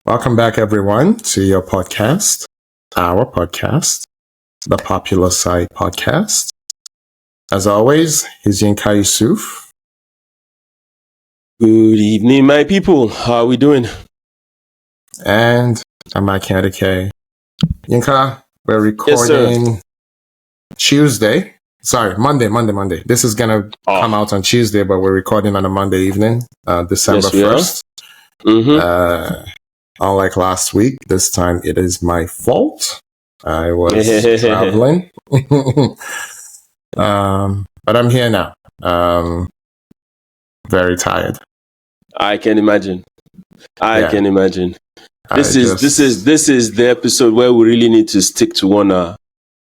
Welcome back, everyone, to your podcast, our podcast, the Popular Side Podcast. As always, he's Yinka Yusuf. Good evening, my people. How are we doing? And I'm Mike K. Yinka, we're recording Tuesday. Sorry, Monday. This is going to come out on Tuesday, but we're recording on a Monday evening, December 1st. Unlike last week, this time it is my fault. I was traveling. But I'm here now. Very tired. I can imagine. I can imagine. This is the episode where we really need to stick to 1 hour.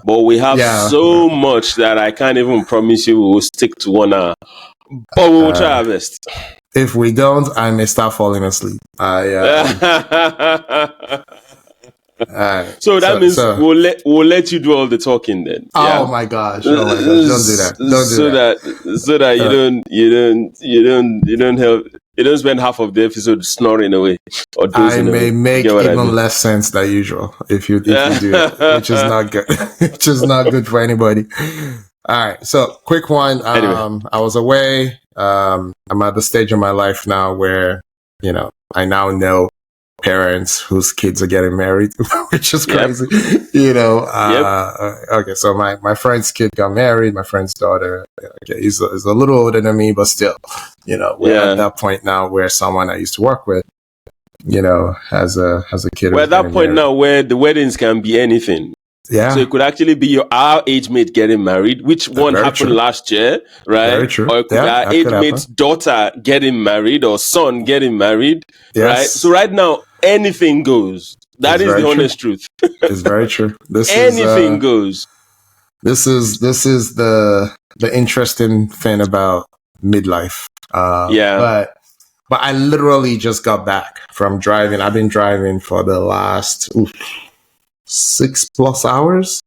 But we have so much that I can't even promise you we will stick to 1 hour. But we will try our best. If we don't, I may start falling asleep. So that means we'll let you do all the talking then. Oh my gosh! Don't do that. So that you don't spend half of the episode snoring away or dozing away. I may make even less sense than usual if you do it, which is not good. Which is not good for anybody. All right, so quick one. Anyway. I was away. I'm at the stage of my life now where, I now know parents whose kids are getting married, which is crazy. Okay, so my friend's kid got married, my friend's daughter, he's a little older than me, but still, we're at that point now where someone I used to work with, has a kid. We're at that point now where the weddings can be anything. Yeah. So it could actually be our age mate getting married, which one happened last year, right? Very true. Or it could be our age mate's daughter getting married or son getting married, right? So right now, anything goes. That is the honest truth. It's very true. Anything goes. This is the interesting thing about midlife. But I literally just got back from driving. I've been driving for the last 6+ hours.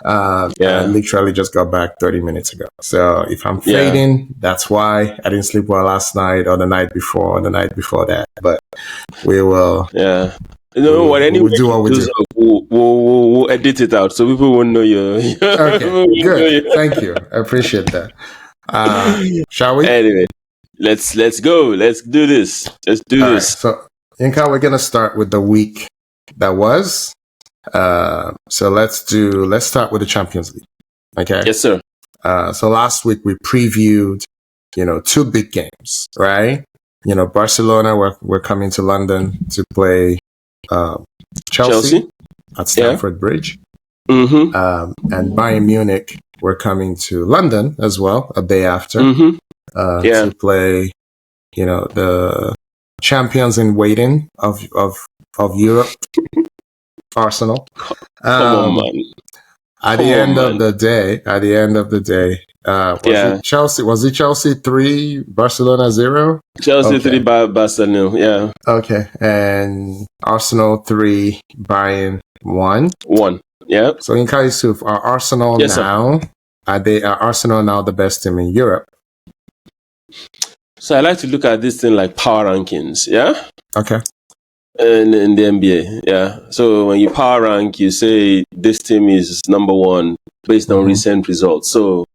I literally just got back 30 minutes ago. So if I'm fading, that's why I didn't sleep well last night or the night before or the night before that. But we will. Yeah. Anyway, we'll do what we do. We'll edit it out so people won't know you. Okay, good. Thank you. I appreciate that. Shall we? Anyway, let's go. Let's do this. Let's do this. Right, so, Yinka, we're gonna start with the week that was. So let's start with the Champions League. Okay. Yes, sir. So last week we previewed, 2 big games, right? Barcelona were coming to London to play Chelsea at Stamford Bridge. Mm-hmm. And Bayern Munich were coming to London as well a day after to play, the champions in waiting of Europe. Arsenal. Come on, man. At the end of the day, was it Chelsea 3, Barcelona 0? Chelsea 3, Barcelona, yeah. Okay, and Arsenal 3, Bayern 1. 1, yeah. So in Yusuf, are Arsenal now the best team in Europe? So I like to look at this thing like power rankings, yeah? Okay. In the NBA, yeah. So when you power rank, you say this team is number 1 based on recent results. So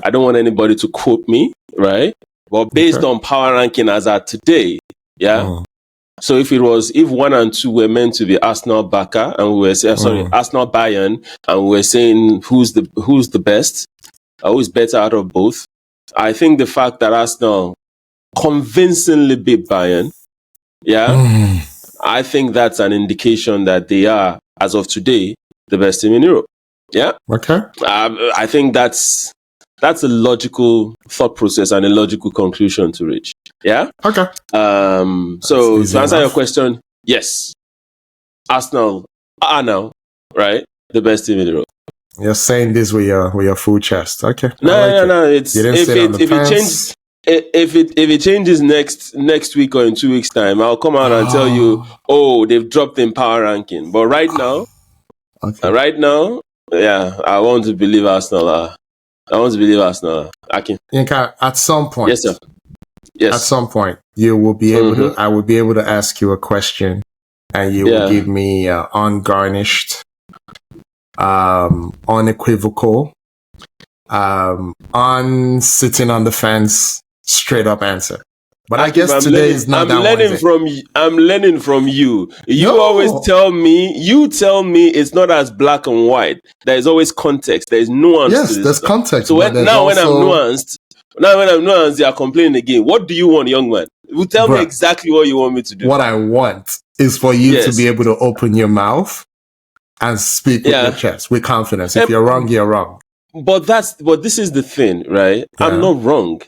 I don't want anybody to quote me, right? But based on power ranking as at today, So if 1 and 2 were meant to be Arsenal, Barca, and we were saying Arsenal, Bayern, and we were saying who's the best, who's better out of both. I think the fact that Arsenal convincingly beat Bayern, I think that's an indication that they are, as of today, the best team in Europe. Yeah. Okay. I think that's a logical thought process and a logical conclusion to reach. Yeah. Okay. So to answer your question, yes, Arsenal are now the best team in Europe. You're saying this with your full chest. Okay. No. It's if it changes next week or in 2 weeks' time, I'll come out and tell you, they've dropped in power ranking. But right now, I want to believe Arsenal. At some point, yes, sir. Yes. At some point, you will be able to. I will be able to ask you a question, and you will give me ungarnished, unequivocal, sitting on the fence, straight up answer. But I guess today is not that one. I'm learning from you. You always tell me it's not as black and white. There is always context. There is nuance. Yes, to this there's stuff. context. So when I'm nuanced, you are complaining again. What do you want, young man? You tell me exactly what you want me to do. What I want is for you to be able to open your mouth and speak with your chest, with confidence. If you're wrong, you're wrong. But this is the thing, right? Yeah. I'm not wrong.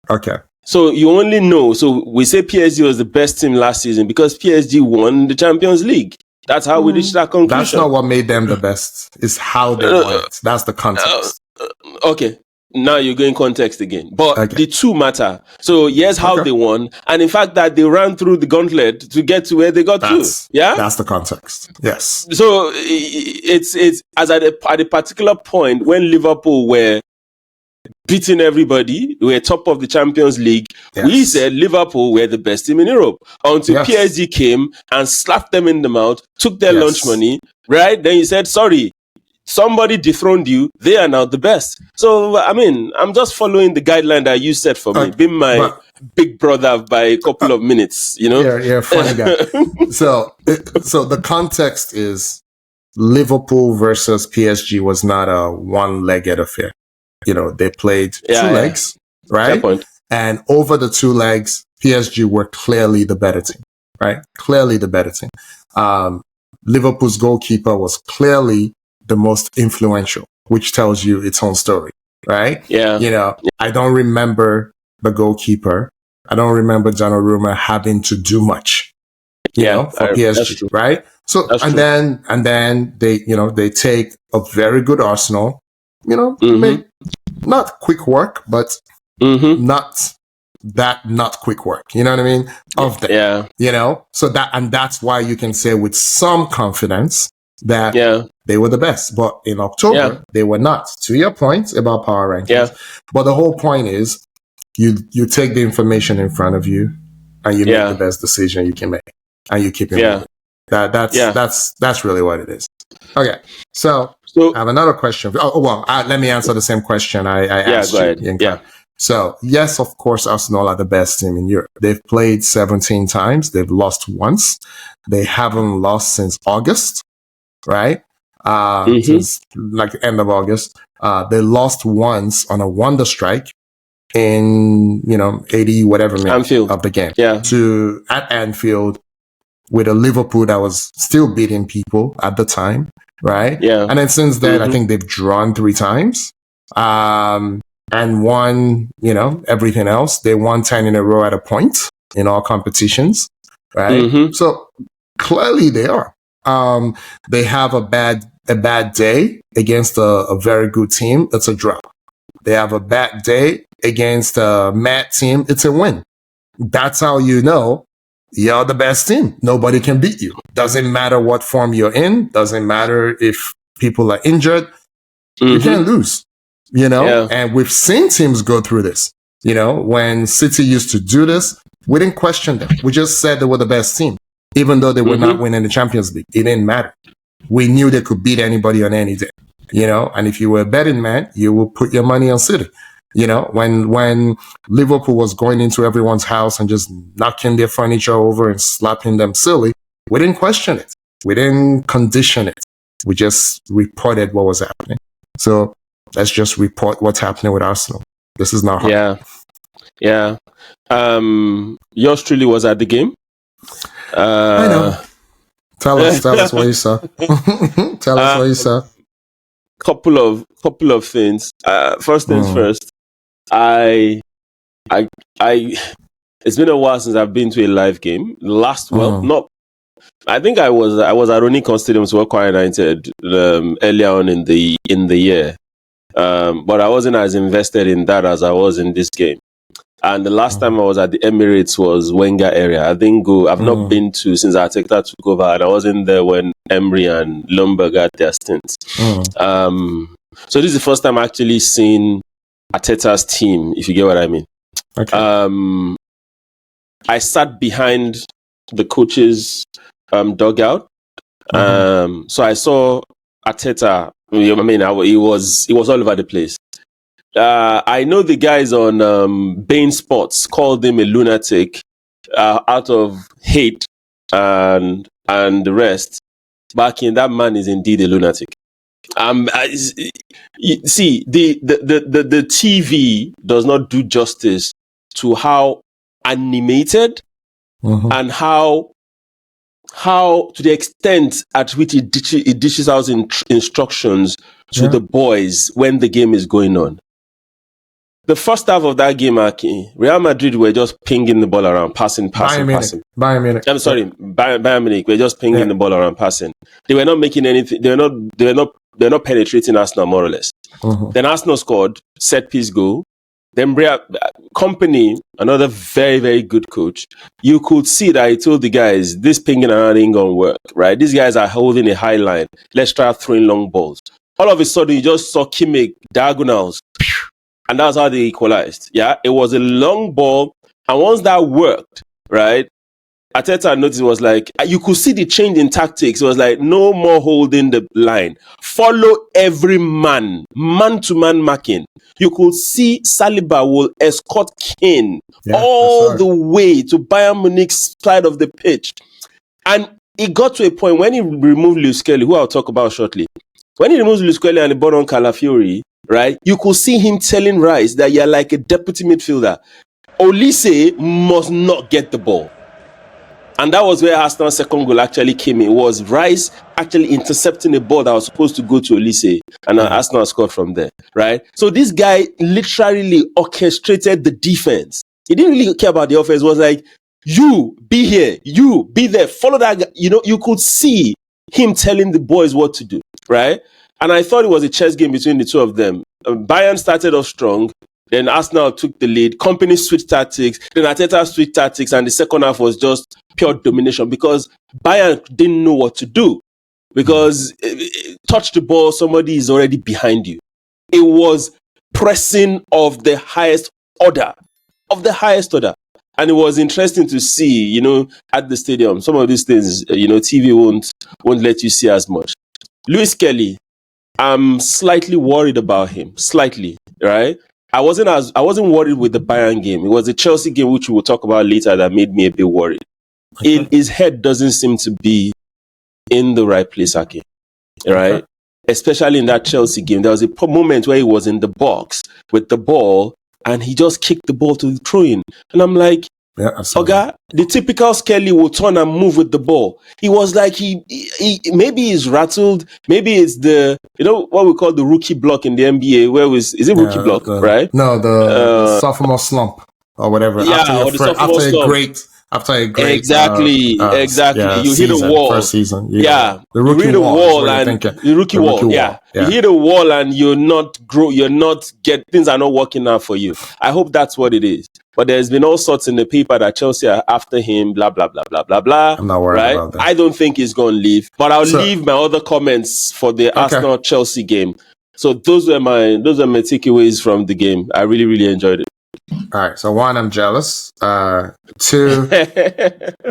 Okay. So you only know. So we say PSG was the best team last season because PSG won the Champions League. That's how we reached that conclusion. That's not what made them the best. It's how they won it. That's the context. Okay. Now you're going context again. But the two matter. So yes, how they won. And in fact that they ran through the gauntlet to get to where they got to. Yeah? That's the context. Yes. So it's as at a particular point when Liverpool were beating everybody, we were top of the Champions League. Yes. We said Liverpool were the best team in Europe until PSG came and slapped them in the mouth, took their lunch money, right? Then you said, sorry, somebody dethroned you. They are now the best. So, I mean, I'm just following the guideline that you set for me, being my big brother by a couple of minutes, you know? Yeah, funny guy. So the context is Liverpool versus PSG was not a one-legged affair. You know, they played two legs, right? And over the two legs, PSG were clearly the better team, right? Clearly the better team. Liverpool's goalkeeper was clearly the most influential, which tells you its own story, right? Yeah. You know, I don't remember the goalkeeper. I don't remember Donnarumma having to do much, you know, for PSG, right? So, and then they take a very good Arsenal, you know, make not quick work, but not quick work. You know what I mean? Of them. Yeah. You know? So that's why you can say with some confidence that they were the best. But in October, they were not. To your point about power rankings. Yeah. But the whole point is you take the information in front of you and you make the best decision you can make. And you keep it moving. That's really what it is. Okay. So I have another question. Let me answer the same question I asked you. Yeah. So, yes, of course, Arsenal are the best team in Europe. They've played 17 times. They've lost once. They haven't lost since August, right? Since like the end of August. They lost once on a wonder strike in, 80 whatever minutes of the game. Yeah. At Anfield with a Liverpool that was still beating people at the time. Right? Yeah. And then since then, I think they've drawn 3 times. And won, everything else. They won 10 in a row at a point in all competitions. Right? So clearly they are. They have a bad day against a very good team. It's a draw. They have a bad day against a mad team. It's a win. That's how you know you're the best team. Nobody can beat you. Doesn't matter what form you're in. Doesn't matter if people are injured. You can't lose, and we've seen teams go through this. When City used to do this, we didn't question them. We just said they were the best team, even though they were not winning the Champions League. It didn't matter. We knew they could beat anybody on any day, and if you were a betting man, you would put your money on City. When Liverpool was going into everyone's house and just knocking their furniture over and slapping them silly, we didn't question it. We didn't condition it. We just reported what was happening. So let's just report what's happening with Arsenal. This is not hard. Yeah. Yours truly was at the game. I know. Tell us what you saw. Tell us what you saw. Couple of things. First things first. I it's been a while since I've been to a live game. I think I was at Ronicon Stadium to Aqua United earlier on in the year, but I wasn't as invested in that as I was in this game. And the last time I was at the Emirates was Wenger area. I didn't go. I've not been to since Arteta took over, and I wasn't there when Emery and Lumberg had their stints. So this is the first time I actually seen Arteta's team, if you get what I mean. Okay. I sat behind the coach's dugout. So I saw Arteta. I mean, he was all over the place. I know the guys on Bain Sports called him a lunatic out of hate and the rest. Barking, that man is indeed a lunatic. See, the TV does not do justice to how animated and how to the extent at which it dishes out instructions to the boys when the game is going on. The first half of that game, Real Madrid were just pinging the ball around, passing. Bayern Munich. I'm sorry, Bayern Munich were just pinging the ball around, passing. They were not making anything. They're not penetrating Arsenal more or less. Then Arsenal scored, set piece goal. Then Company, another very, very good coach, you could see that he told the guys, this pinging around ain't gonna work, right? These guys are holding a high line. Let's try throwing long balls. All of a sudden, you just saw Kimmich diagonals. And that's how they equalized. Yeah, it was a long ball. And once that worked, right, Arteta noticed, was like, you could see the change in tactics. It was like, no more holding the line. Follow every man to man marking. You could see Saliba will escort Kane all the way to Bayern Munich's side of the pitch. And it got to a point when he removed Luis Kelly, who I'll talk about shortly. When he removes Luis Kelly and he brought on Calafiori, right, you could see him telling Rice that you're like a deputy midfielder. Olise must not get the ball. And that was where Arsenal's second goal actually came in. It was Rice actually intercepting a ball that was supposed to go to Olise, and Arsenal scored from there, right? So this guy literally orchestrated the defense. He didn't really care about the offense. It was like, you be here, you be there, follow that guy. You know, you could see him telling the boys what to do, right? And I thought it was a chess game between the two of them. Bayern started off strong. Then Arsenal took the lead. Company switched tactics. Then Arteta switched tactics. And the second half was just pure domination because Bayern didn't know what to do. Because touch the ball, somebody is already behind you. It was pressing of the highest order. And it was interesting to see, you know, at the stadium, some of these things, you know, TV won't let you see as much. Luis Kelly, I'm slightly worried about him. Slightly, right? I wasn't worried with the Bayern game. It was the Chelsea game, which we will talk about later, that made me a bit worried. His head doesn't seem to be in the right place, Aki. Right? Okay. Especially in that Chelsea game. There was a moment where he was in the box with the ball and he just kicked the ball to the throw-in. And I'm like, Oga, the typical Skelly will turn and move with the ball. He was like, he maybe he's rattled. Maybe it's the, you know, what we call the rookie block in the NBA. Is it rookie block, right? No, the sophomore slump or whatever. Yeah, After a great exactly. You hit a wall. First season. The rookie wall and the rookie wall. Yeah. You hit a wall and things are not working out for you. I hope that's what it is. But there's been all sorts in the paper that Chelsea are after him, blah, blah, blah, blah, blah, blah. I'm not worried about that. I don't think he's going to leave. But I'll leave my other comments for the Arsenal-Chelsea game. So those were my takeaways from the game. I really, really enjoyed it. All right. So one, I'm jealous. Two,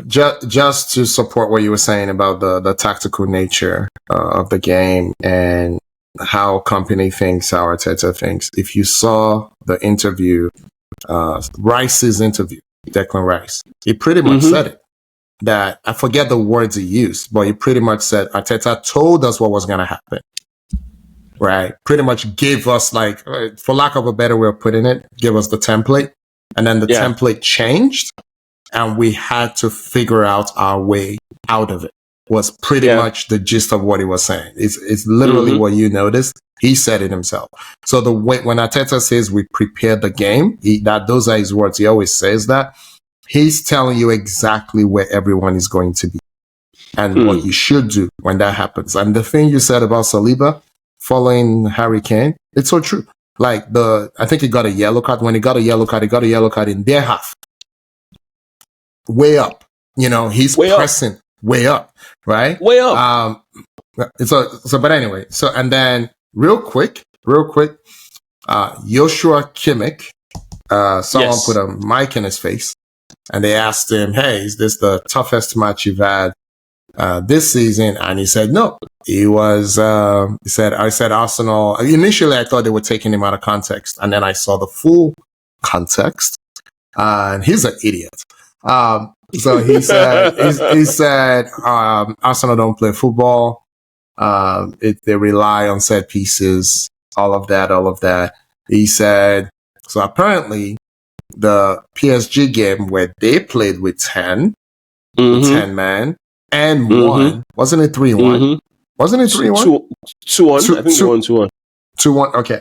just to support what you were saying about the tactical nature of the game and how Company thinks, how Arteta thinks. If you saw the interview, Rice's interview, Declan Rice, he pretty much said it. That I forget the words he used, but he pretty much said Arteta told us what was going to happen. Right. Pretty much gave us, like, for lack of a better way of putting it, give us the template. And then the template changed and we had to figure out our way out of it. Was pretty much the gist of what he was saying. It's literally what you noticed. He said it himself. So the way, when Arteta says we prepared the game, those are his words. He always says that. He's telling you exactly where everyone is going to be and what you should do when that happens. And the thing you said about Saliba following Harry Kane, it's so true. Like I think he got a yellow card. When he got a yellow card in their half. Way up. You know, he's pressing way up, right? Way up. But anyway, and then real quick, Joshua Kimmich, someone put a mic in his face and they asked him, hey, is this the toughest match you've had this season, and he said no. He said Arsenal. Initially, I thought they were taking him out of context, and then I saw the full context, and he's an idiot. So he said Arsenal don't play football. They rely on set pieces, all of that. He said, so apparently the PSG game where they played with 10 men and won, wasn't it 3-1? Wasn't it 3-1? 2-1. I think they won 2-1. 2-1. Okay.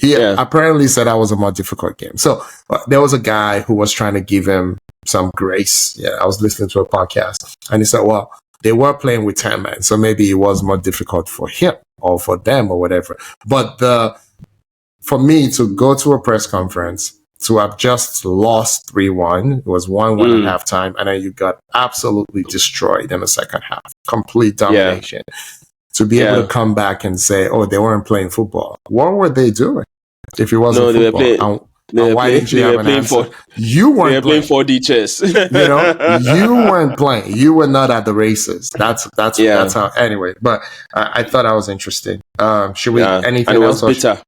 He apparently said that was a more difficult game. So there was a guy who was trying to give him some grace. Yeah, I was listening to a podcast, and he said, well, they were playing with 10 men, so maybe it was more difficult for him or for them or whatever. But for me to go to a press conference to have just lost 3-1, it was 1-1 at halftime, and then you got absolutely destroyed in the second half. Complete domination. Yeah. To be able to come back and say, oh, they weren't playing football. What were they doing if it wasn't football? Why didn't you have an answer? You weren't playing 4D chess. You weren't playing. You were not at the races. That's how. Anyway, but I thought that was interesting. Should we anything and it else? Was bitter.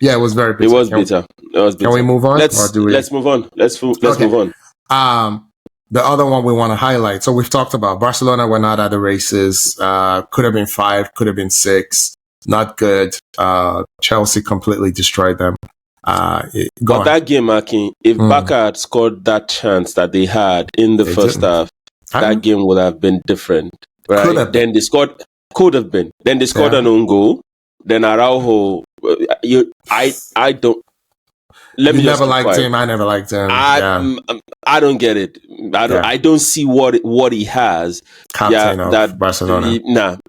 Yeah, it was very bitter. It was bitter. Can we move on? Let's move on. Let's move on. The other one we want to highlight. So we've talked about Barcelona were not at the races. Could have been 5, could have been 6. Not good. Chelsea completely destroyed them. But that game, Akin, if Barca had scored that chance that they had in the first half, that game would have been different. Right? Then they scored. Could have been. Then they scored an own goal. Then Araujo. I don't. Let me. You never liked him. I never liked him. I don't get it. I don't see what he has. Captain of Barcelona.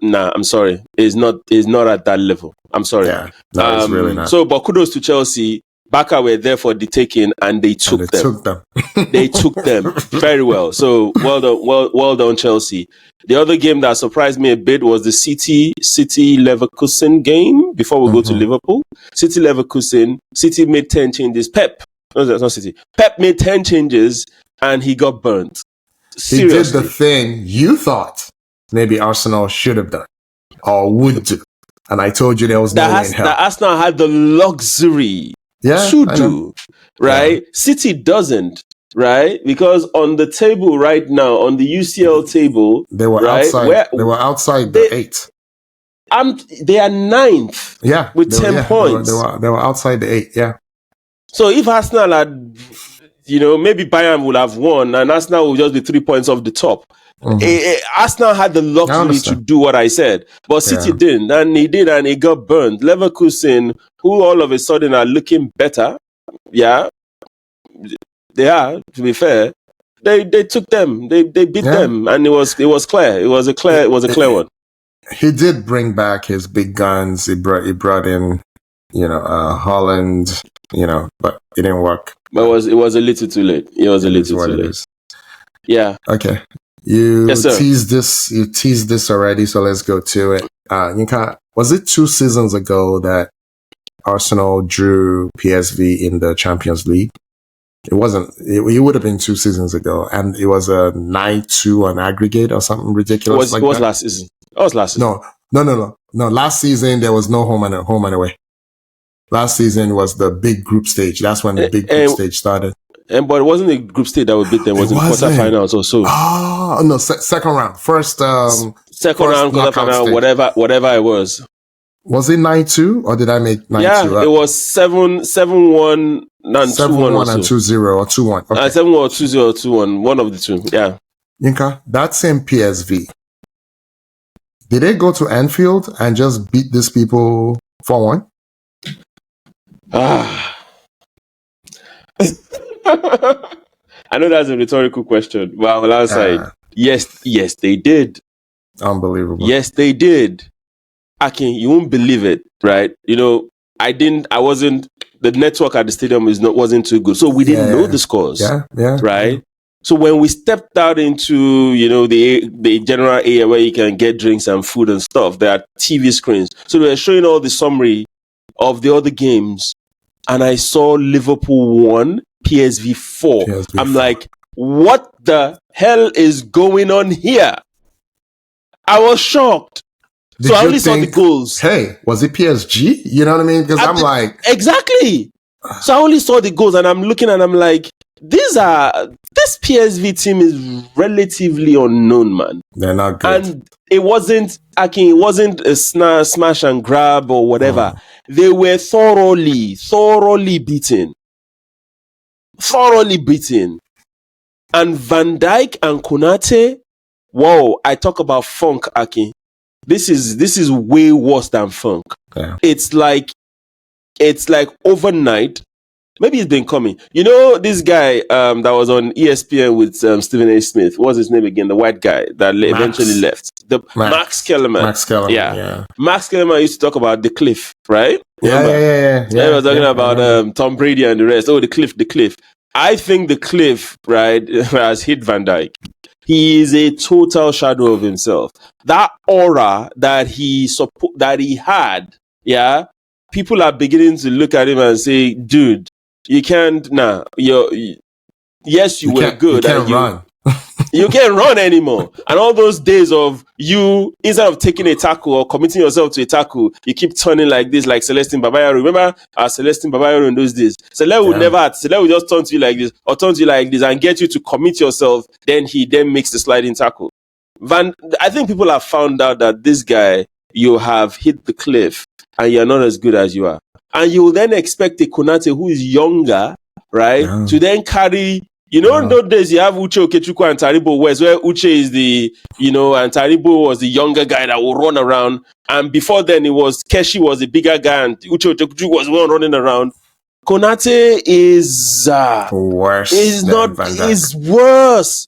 Nah. I'm sorry. It's not at that level. I'm sorry. Yeah. No, it's really not. So, but kudos to Chelsea. Barca were there for the taking, and they took them. They took them very well. So well done, Chelsea. The other game that surprised me a bit was the City Leverkusen game before we go to Liverpool. City Leverkusen. City made 10 changes. Pep made 10 changes, and he got burnt. Seriously. He did the thing you thought maybe Arsenal should have done or would do. And I told you there was no way in hell. That Arsenal had the luxury to do, right? Yeah. City doesn't, right? Because on the table right now, on the UCL table, they were outside. They were outside the 8. They are 9th. Yeah, with 10 points. They were outside the 8. Yeah. So if Arsenal had, maybe Bayern would have won, and Arsenal would just be 3 points off the top. Arsenal had the luxury to do what I said, but City didn't, and he got burned. Leverkusen, who all of a sudden are looking better, they are. To be fair, they took them, they beat them, and it was clear. It was a clear one. He did bring back his big guns. He brought in, Holland, but it didn't work. But it was a little too late. It was a little too late. Yeah. Okay. You teased this already, so let's go to it. Yinka, was it 2 seasons ago that Arsenal drew PSV in the Champions League? It wasn't. It would have been 2 seasons ago, and it was a 9-2 on aggregate or something ridiculous. It was last season. It was last season. No. Last season there was no home and away. Last season was the big group stage. That's when the big group stage started. But it wasn't a group stage that would beat them. It was in quarterfinals or so. Oh, no, second round. Second round, quarterfinal, whatever it was. Was it 9-2 or did I make 9-2? Yeah, it was 7-1 and 2-1 and 2-0 or 2-1. Okay. 7-1 or 2-0 or 2-1, one of the two. Yeah. Yinka, that same PSV, did they go to Anfield and just beat these people 4-1? I know that's a rhetorical question, but on the outside, yes, they did. Unbelievable. Yes, they did. Akin, you won't believe it, right? the network at the stadium wasn't too good, so we didn't know the scores. Right. So when we stepped out into the general area where you can get drinks and food and stuff, there are TV screens. So they were showing all the summary of the other games, and I saw Liverpool 1, PSV 4. I'm like, what the hell is going on here? I was shocked. So I only saw the goals. Hey, was it PSG? You know what I mean? Because I'm like... Exactly. So I only saw the goals and I'm looking and I'm like, this PSV team is relatively unknown, man. They're not good. And it wasn't a smash and grab or whatever. They were thoroughly beaten. Thoroughly beaten. And Van Dijk and Konate, whoa, I talk about funk, Aki. This is way worse than funk. Yeah. It's like overnight. Maybe it's been coming. You know this guy that was on ESPN with Stephen A. Smith. What's his name again? The white guy that eventually left. Max Kellerman. Max Kellerman. Yeah. Max Kellerman used to talk about the cliff, right? Yeah. He was talking about Tom Brady and the rest. Oh, the cliff. I think the cliff, right, has hit Van Dijk. He is a total shadow of himself. That aura that he had, yeah, people are beginning to look at him and say, dude, you can't, yes, you were good. You can't run. You can't run anymore. And all those days of you, instead of taking a tackle or committing yourself to a tackle, you keep turning like this, like Celestine Babayaro. Remember Celestine Babayaro in those days? Celeste would just turn to you like this or turn to you like this and get you to commit yourself. Then he makes the sliding tackle. I think people have found out that this guy, you have hit the cliff and you're not as good as you are. And you will then expect a Konate who is younger, right, to then carry... in those days, you have Uche Okechukwu and Taribo West, where Uche is and Taribo was the younger guy that will run around. And before then, Keshi was the bigger guy and Uche Okechukwu was the one running around. Konate is worse. Is worse.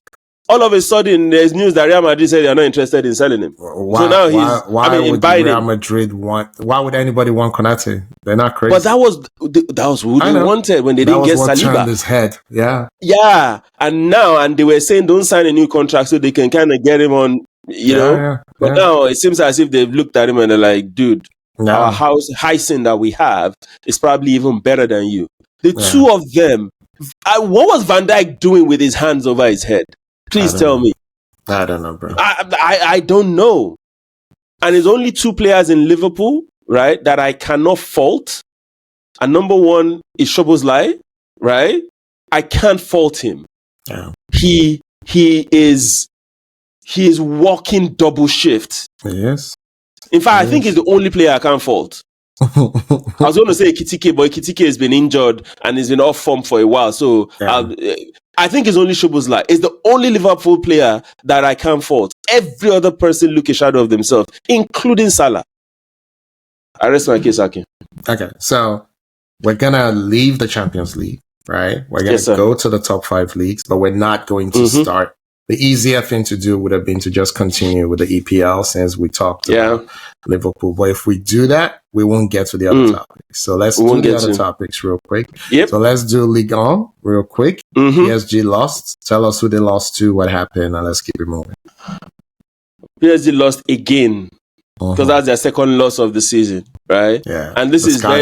All of a sudden, there's news that Real Madrid said they're not interested in selling him. Why would Real Madrid why would anybody want Konate? They're not crazy. But that was who they wanted when they didn't get Saliba. That was what turned his head. Yeah. Yeah. And they were saying don't sign a new contract so they can kind of get him on, know. But now it seems as if they've looked at him and they're like, dude, our Hyson that we have is probably even better than you. The two of them, what was Van Dijk doing with his hands over his head? Please tell me. I don't know, bro. I don't know. And there's only two players in Liverpool, right, that I cannot fault. And number one is Szoboszlai, right? I can't fault him. Yeah. He is walking double shift. Yes. In fact, I think he's the only player I can't fault. I was going to say Ekitike, but Ekitike has been injured and he's been off form for a while. So I think it's only Szoboszlai. It's the only Liverpool player that I can't fault. Every other person look a shadow of themselves, including Salah. I rest my case, Aki. Okay, so we're going to leave the Champions League, right? We're going to go to the top 5 leagues, but we're not going to start. The easier thing to do would have been to just continue with the EPL since we talked about Liverpool. But if we do that, we won't get to the other topics. So let's do the other topics real quick. Yep. So let's do Ligue 1 real quick. PSG lost. Tell us who they lost to, what happened, and let's keep it moving. PSG lost again because that's their second loss of the season, right? Yeah. And the sky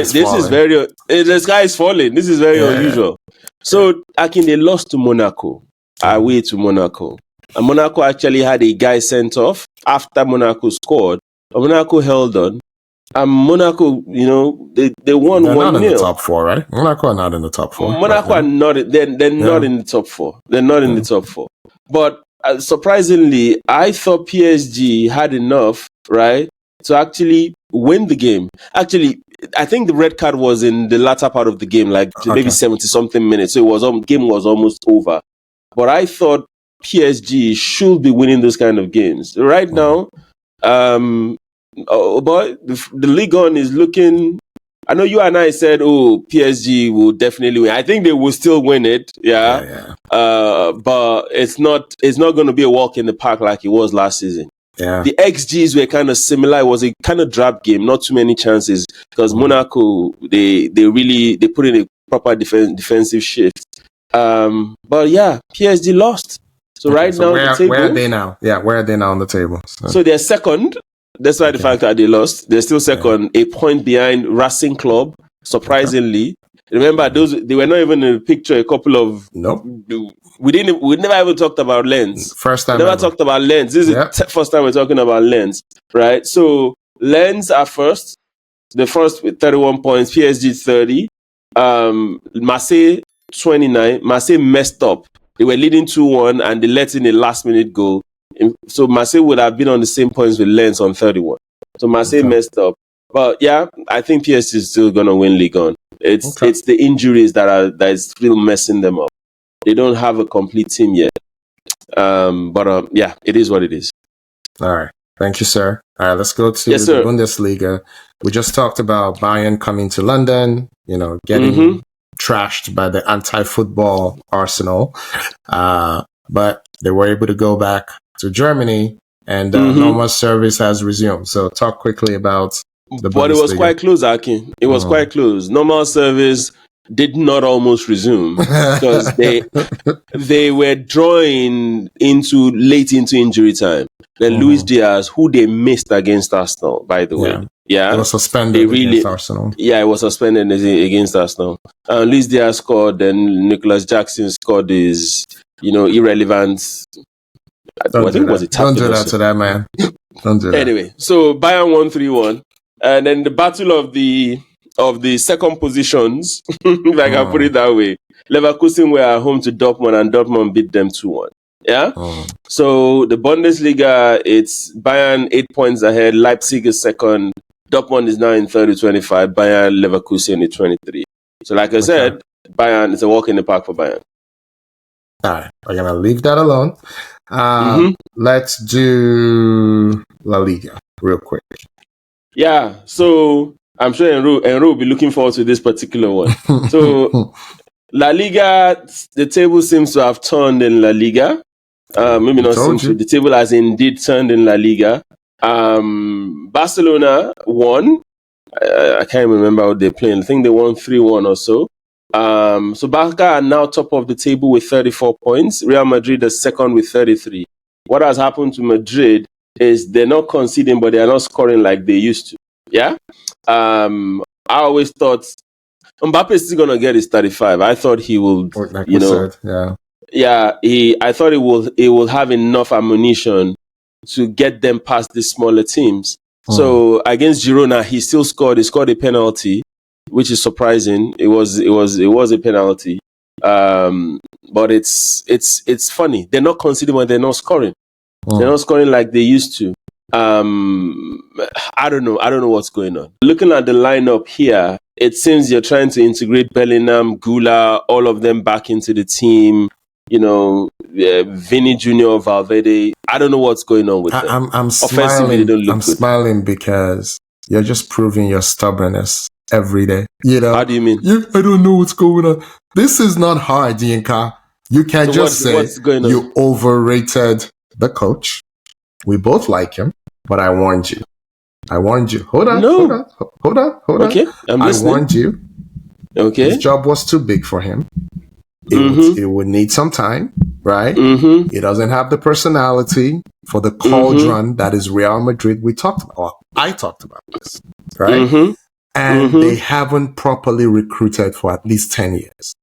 is falling. This is very unusual. So, they lost to Monaco. Away to Monaco. And Monaco actually had a guy sent off after Monaco scored. But Monaco held on. And Monaco, they won 1-0. They're not in the top 4, right? Monaco are not in the top 4. Monaco are not. They're not in the top 4. They're not in the top 4. But surprisingly, I thought PSG had enough, right, to actually win the game. Actually, I think the red card was in the latter part of the game, like maybe 70-something minutes. So game was almost over. But I thought PSG should be winning those kind of games. Right now, the Ligue 1 is looking... I know you and I said, PSG will definitely win. I think they will still win it, but it's not going to be a walk in the park like it was last season. Yeah. The XGs were kind of similar. It was a kind of drab game, not too many chances, because Monaco, they put in a proper defensive shift. But PSG lost. So now the table, where are they now? Yeah, where are they now on the table? So they're second. Despite the fact that they lost, they're still second, a point behind Racing Club. Surprisingly, remember they were not even in the picture. A couple of we never even talked about Lens. First time. We never talked about Lens. This is the first time we're talking about Lens, right? So Lens are first. The first with 31 points, PSG 30. Marseille 29. Marseille messed up. They were leading 2-1 and they let in a last-minute goal. So Marseille would have been on the same points with Lens on 31. So Marseille messed up. But yeah, I think PSG is still going to win Ligue 1. It's the injuries that is still messing them up. They don't have a complete team yet. But yeah, it is what it is. All right. Thank you, sir. All right, let's go to the Bundesliga. We just talked about Bayern coming to London, getting trashed by the anti-football Arsenal. But they were able to go back to Germany and normal service has resumed. So talk quickly about the Bundesliga. But it was quite close, Akin. It was quite close. Normal service did not almost resume because they were drawing late into injury time. Then Luis Diaz, who they missed against Arsenal, by the way. Yeah. It was suspended against Arsenal. Yeah, it was suspended against Arsenal. Luis Diaz scored, then Nicholas Jackson scored his, irrelevant. Don't do that to that man. Don't do that. Anyway, so Bayern won 3-1. And then the battle of the second positions, like I put it that way, Leverkusen were at home to Dortmund and Dortmund beat them 2-1. Yeah? So the Bundesliga, it's Bayern 8 points ahead, Leipzig is second, Dortmund is now in 30-25, Bayern, Leverkusen is 23. So like I said, Bayern is a walk in the park for Bayern. All right, we're going to leave that alone. Let's do La Liga real quick. Yeah, so I'm sure Enro will be looking forward to this particular one. So La Liga, the table seems to have turned in La Liga. Maybe not seems to. The table has indeed turned in La Liga. Barcelona won. I can't remember how they're playing. I think they won 3-1 or so. So Barca are now top of the table with 34 points. Real Madrid is second with 33. What has happened to Madrid is they're not conceding, but they are not scoring like they used to. Yeah? I always thought Mbappe is still going to get his 35. I thought he will, I thought it will have enough ammunition to get them past the smaller teams. So against Girona, he still scored. He scored a penalty, which is surprising. It was a penalty. But it's funny. They're not conceding when they're not scoring. They're not scoring like they used to. I don't know what's going on. Looking at the lineup here, it seems you're trying to integrate Bellingham, Gula, all of them back into the team. Vinny Jr., Valverde. I don't know what's going on with them. I'm smiling. I'm smiling because you're just proving your stubbornness every day. How do you mean? I don't know what's going on. This is not hard, Yinka. You can say you overrated the coach. We both like him, but I warned you. Hold on. Okay, I'm listening. I warned you. Okay. His job was too big for him. It would need some time, right? He doesn't have the personality for the cauldron that is Real Madrid. I talked about this, right? And they haven't properly recruited for at least 10 years.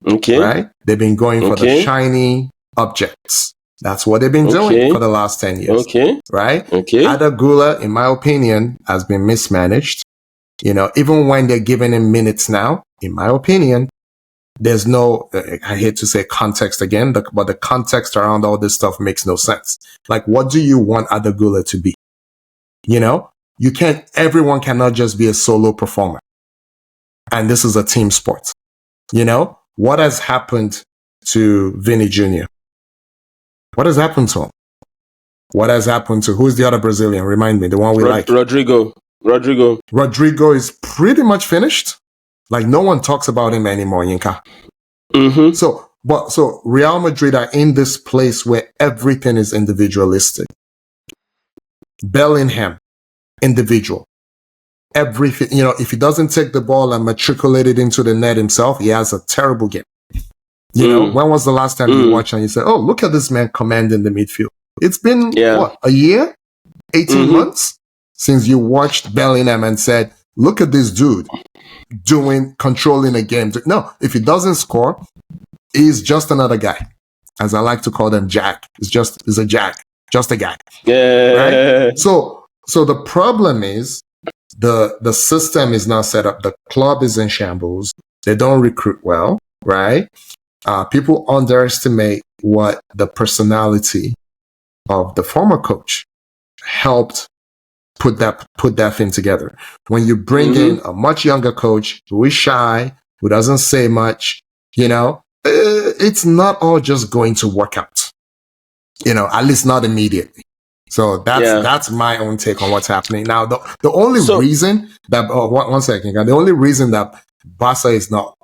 Okay. Right? They've been going for the shiny objects. That's what they've been doing for the last 10 years. Okay. Right? Okay. Ada Gula, in my opinion, has been mismanaged. Even when they're giving him minutes now, in my opinion, there's no, I hate to say context again, but the context around all this stuff makes no sense. Like, what do you want Ada Gula to be? Everyone cannot just be a solo performer. And this is a team sport. What has happened to Vinny Jr.? What has happened to him? What has happened to, who's the other Brazilian? Remind me, the one we like. Rodrigo. Rodrigo is pretty much finished. Like, no one talks about him anymore, Yinka. So Real Madrid are in this place where everything is individualistic. Bellingham, individual. Everything, if he doesn't take the ball and matriculate it into the net himself, he has a terrible game. When was the last time you watched and you said, oh, look at this man commanding the midfield? It's been, a year? 18 months? Since you watched Bellingham and said, look at this dude controlling a game. No, if he doesn't score, he's just another guy. as I like to call them, jack. It's a jack, just a guy. Yeah. Right? So the problem is the system is not set up. The club is in shambles. They don't recruit well, right? People underestimate what the personality of the former coach helped put that thing together. When you bring in a much younger coach who is shy, who doesn't say much, it's not all just going to work out. At least not immediately. So that's my own take on what's happening now. The only reason that one second, the only reason that Barca is not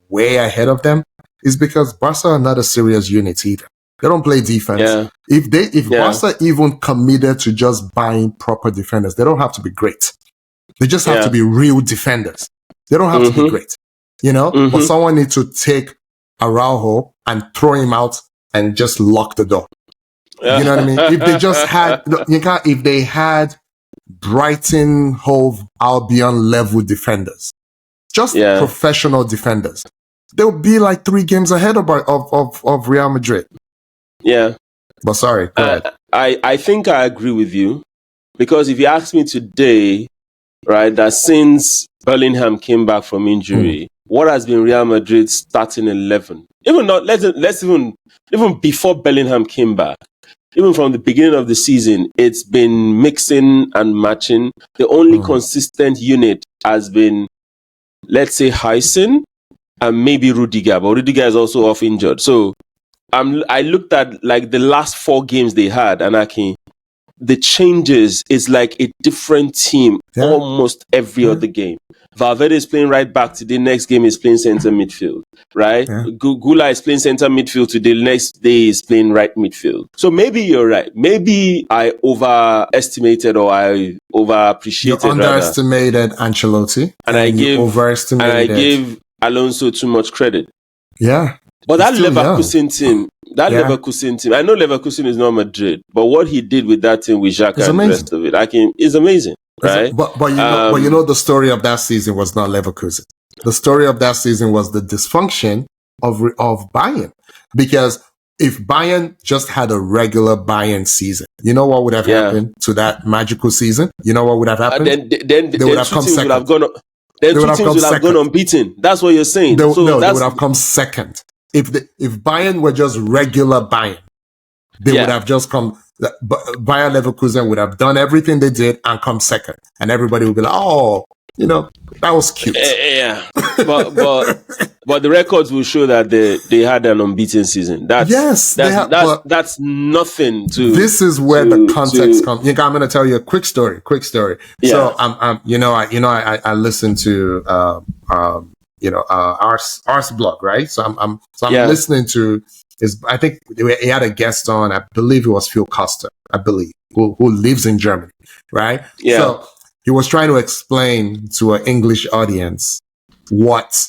way ahead of them is because Barca are not a serious unit either. They don't play defense. Yeah. If Barca even committed to just buying proper defenders, they don't have to be great. They just have to be real defenders. They don't have to be great. But someone needs to take Araujo and throw him out and just lock the door. Yeah. You know what I mean? If they just had, if they had Brighton, Hove, Albion level defenders, just professional defenders, they'll be like 3 games ahead of Real Madrid. Yeah. But sorry, go ahead. I think I agree with you, because if you ask me today, right, that since Bellingham came back from injury, what has been Real Madrid's starting 11? Even before Bellingham came back, even from the beginning of the season, it's been mixing and matching. The only consistent unit has been, let's say, Huysen and maybe Rudiger, but Rudiger is also off injured. So I looked at like the last 4 games they had, and the changes is like a different team almost every other game. Valverde is playing right back today. Next game is playing center midfield, right? Yeah. Gula is playing center midfield today. Next day is playing right midfield. So maybe you're right. Maybe I overestimated or I overappreciated. You underestimated Ancelotti, and I overestimated. gave Alonso too much credit. Yeah. But that Leverkusen team, Leverkusen team, I know Leverkusen is not Madrid, but what he did with that team with Xhaka and the rest of it, is amazing, right? But the story of that season was not Leverkusen. The story of that season was the dysfunction of Bayern. Because if Bayern just had a regular Bayern season, you know what would have happened to that magical season? You know what would have happened? Then they would have come second. Then two teams would have gone unbeaten. That's what you're saying. They would have come second. If Bayern were just regular Bayern, they would have just come. Bayern Leverkusen would have done everything they did and come second, and everybody would be like, "Oh, that was cute." Yeah, but the records will show that they had an unbeaten season. That's nothing to. This is where the context comes. I'm going to tell you a quick story. Yeah. So I listened to Ars blog, right? So I'm listening to I think he had a guest on, I believe it was Phil Costa, who lives in Germany, right? Yeah. So he was trying to explain to an English audience what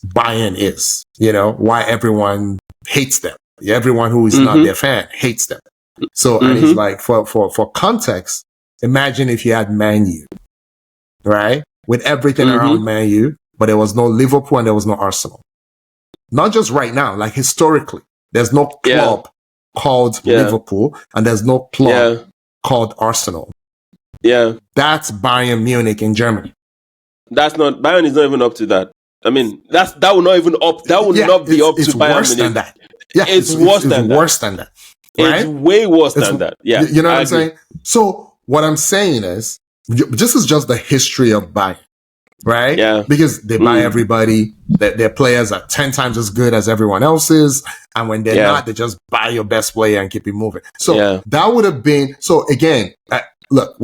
Bayern is, why everyone hates them. Everyone who is not their fan hates them. So, and he's like, for context, imagine if you had Man U, right? With everything around Man U, but there was no Liverpool and there was no Arsenal. Not just right now, like historically. There's no club called Liverpool and there's no club called Arsenal. Yeah. That's Bayern Munich in Germany. Bayern is not even up to that. I mean, that will not even up. That will not be up to Bayern worse Munich. Than that. Yeah, it's worse than that. Right? It's way worse than that. Yeah. You know what I'm saying? So what I'm saying is, this is just the history of Bayern. Right? Yeah. Because they buy everybody. Their players are 10 times as good as everyone else's. And when they're not, they just buy your best player and keep it moving. So that would have been, so again, look,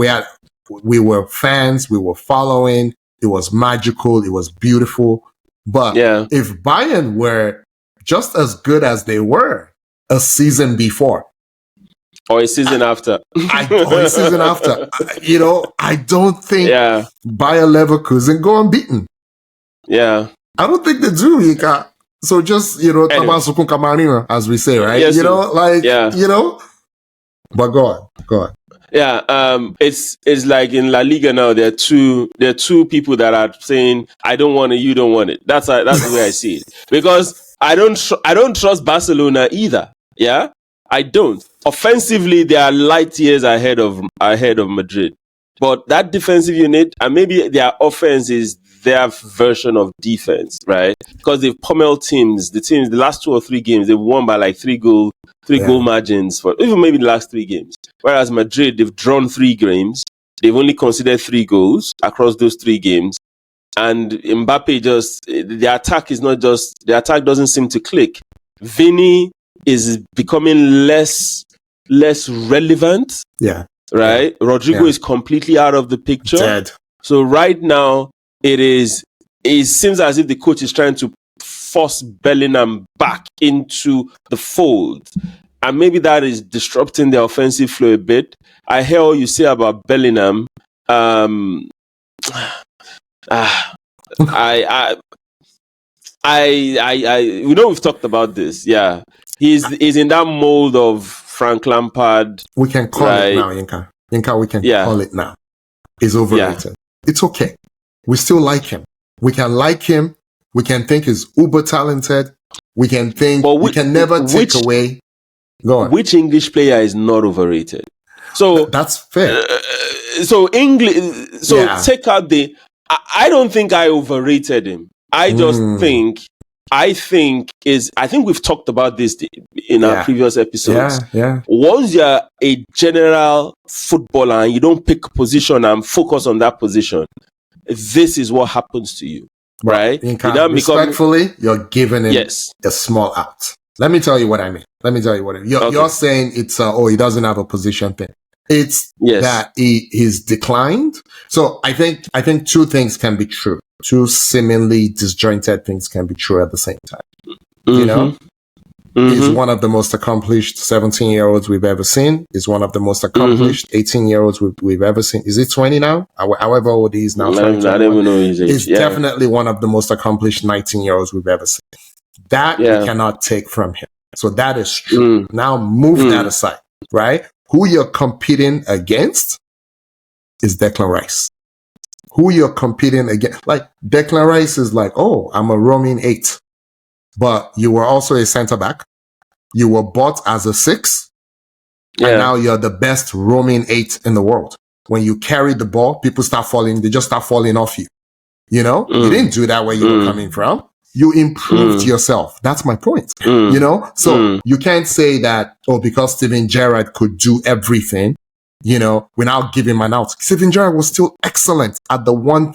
we were fans, we were following. It was magical. It was beautiful. But if Bayern were just as good as they were a season before, or a season after. I don't think Bayer Leverkusen go unbeaten. Yeah. I don't think they do, Ika. So just, Tamasukun Kamarina, as we say, right? Yes, But go on. Yeah, it's like in La Liga now, there are two people that are saying, I don't want it, you don't want it. That's the way I see it. Because I don't trust Barcelona either. Yeah, I don't. Offensively, they are light years ahead of Madrid. But that defensive unit, and maybe their offense is their version of defense, right? Because they've pummeled teams. The last 2 or 3 games, they've won by like 3 goal margins for even maybe the last 3 games. Whereas Madrid, they've drawn 3 games. They've only conceded 3 goals across those 3 games. And Mbappe the attack doesn't seem to click. Vini is becoming less relevant. Yeah. Right? Yeah. Rodrigo is completely out of the picture. Dead. So right now, it seems as if the coach is trying to force Bellingham back into the fold. And maybe that is disrupting the offensive flow a bit. I hear all you say about Bellingham. We know we've talked about this. Yeah. He's in that mold of Frank Lampard. We can call it now, Yinka. Yinka, we can call it now. He's overrated. Yeah. It's okay. We still like him. We can like him. We can think he's uber talented. We can think we can never take away. Go on. Which English player is not overrated? So that's fair. Take out the. I don't think I overrated him. I just think. I think we've talked about this in our previous episodes. Yeah. Once you're a general footballer and you don't pick a position and focus on that position, this is what happens to you, right? Respectfully, you're giving him a small out. Let me tell you what I mean. You're saying it's he doesn't have a position thing. It's that he's declined. So I think 2 things can be true. 2 seemingly disjointed things can be true at the same time. Mm-hmm. You know? Mm-hmm. He's one of the most accomplished 17-year-olds we've ever seen. He's one of the most accomplished 18-year-olds we've ever seen. Is he 20 now? However old he is now. I don't even know his age. He's definitely one of the most accomplished 19-year-olds we've ever seen. That we cannot take from him. So that is true. Now move that aside, right? Who you're competing against is Declan Rice. Who you're competing against. Like, Declan Rice is like, I'm a roaming 8. But you were also a centre-back. You were bought as a 6. And now you're the best roaming 8 in the world. When you carry the ball, they just start falling off you. You know? You didn't do that where you were coming from. You improved yourself. That's my point. You know? So you can't say that, because Steven Gerrard could do everything, you know, we're now giving him an out. Steven Gerrard was still excellent at the one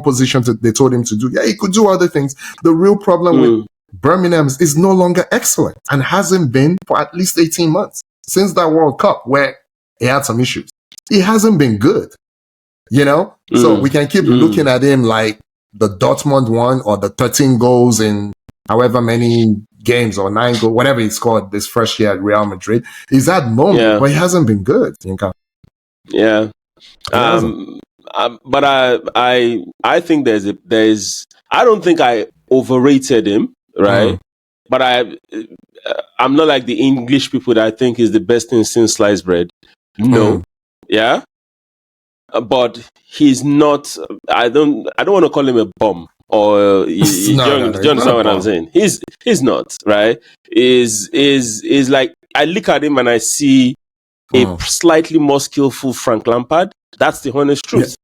position that they told him to do. Yeah, he could do other things. The real problem with Birmingham is no longer excellent and hasn't been for at least 18 months since that World Cup where he had some issues. He hasn't been good, you know? So we can keep looking at him like the Dortmund one or the 13 goals in however many games or 9 goals, whatever he scored this first year at Real Madrid. He's had moments, but he hasn't been good. Yeah. But I think I don't think I overrated him, right? But I'm not like the English people that I think is the best thing since sliced bread. No. Yeah. But he's not. I don't want to call him a bum. Or do you understand what I'm saying? He's not, right. Is like, I look at him and I see a slightly more skillful Frank Lampard. That's the honest truth.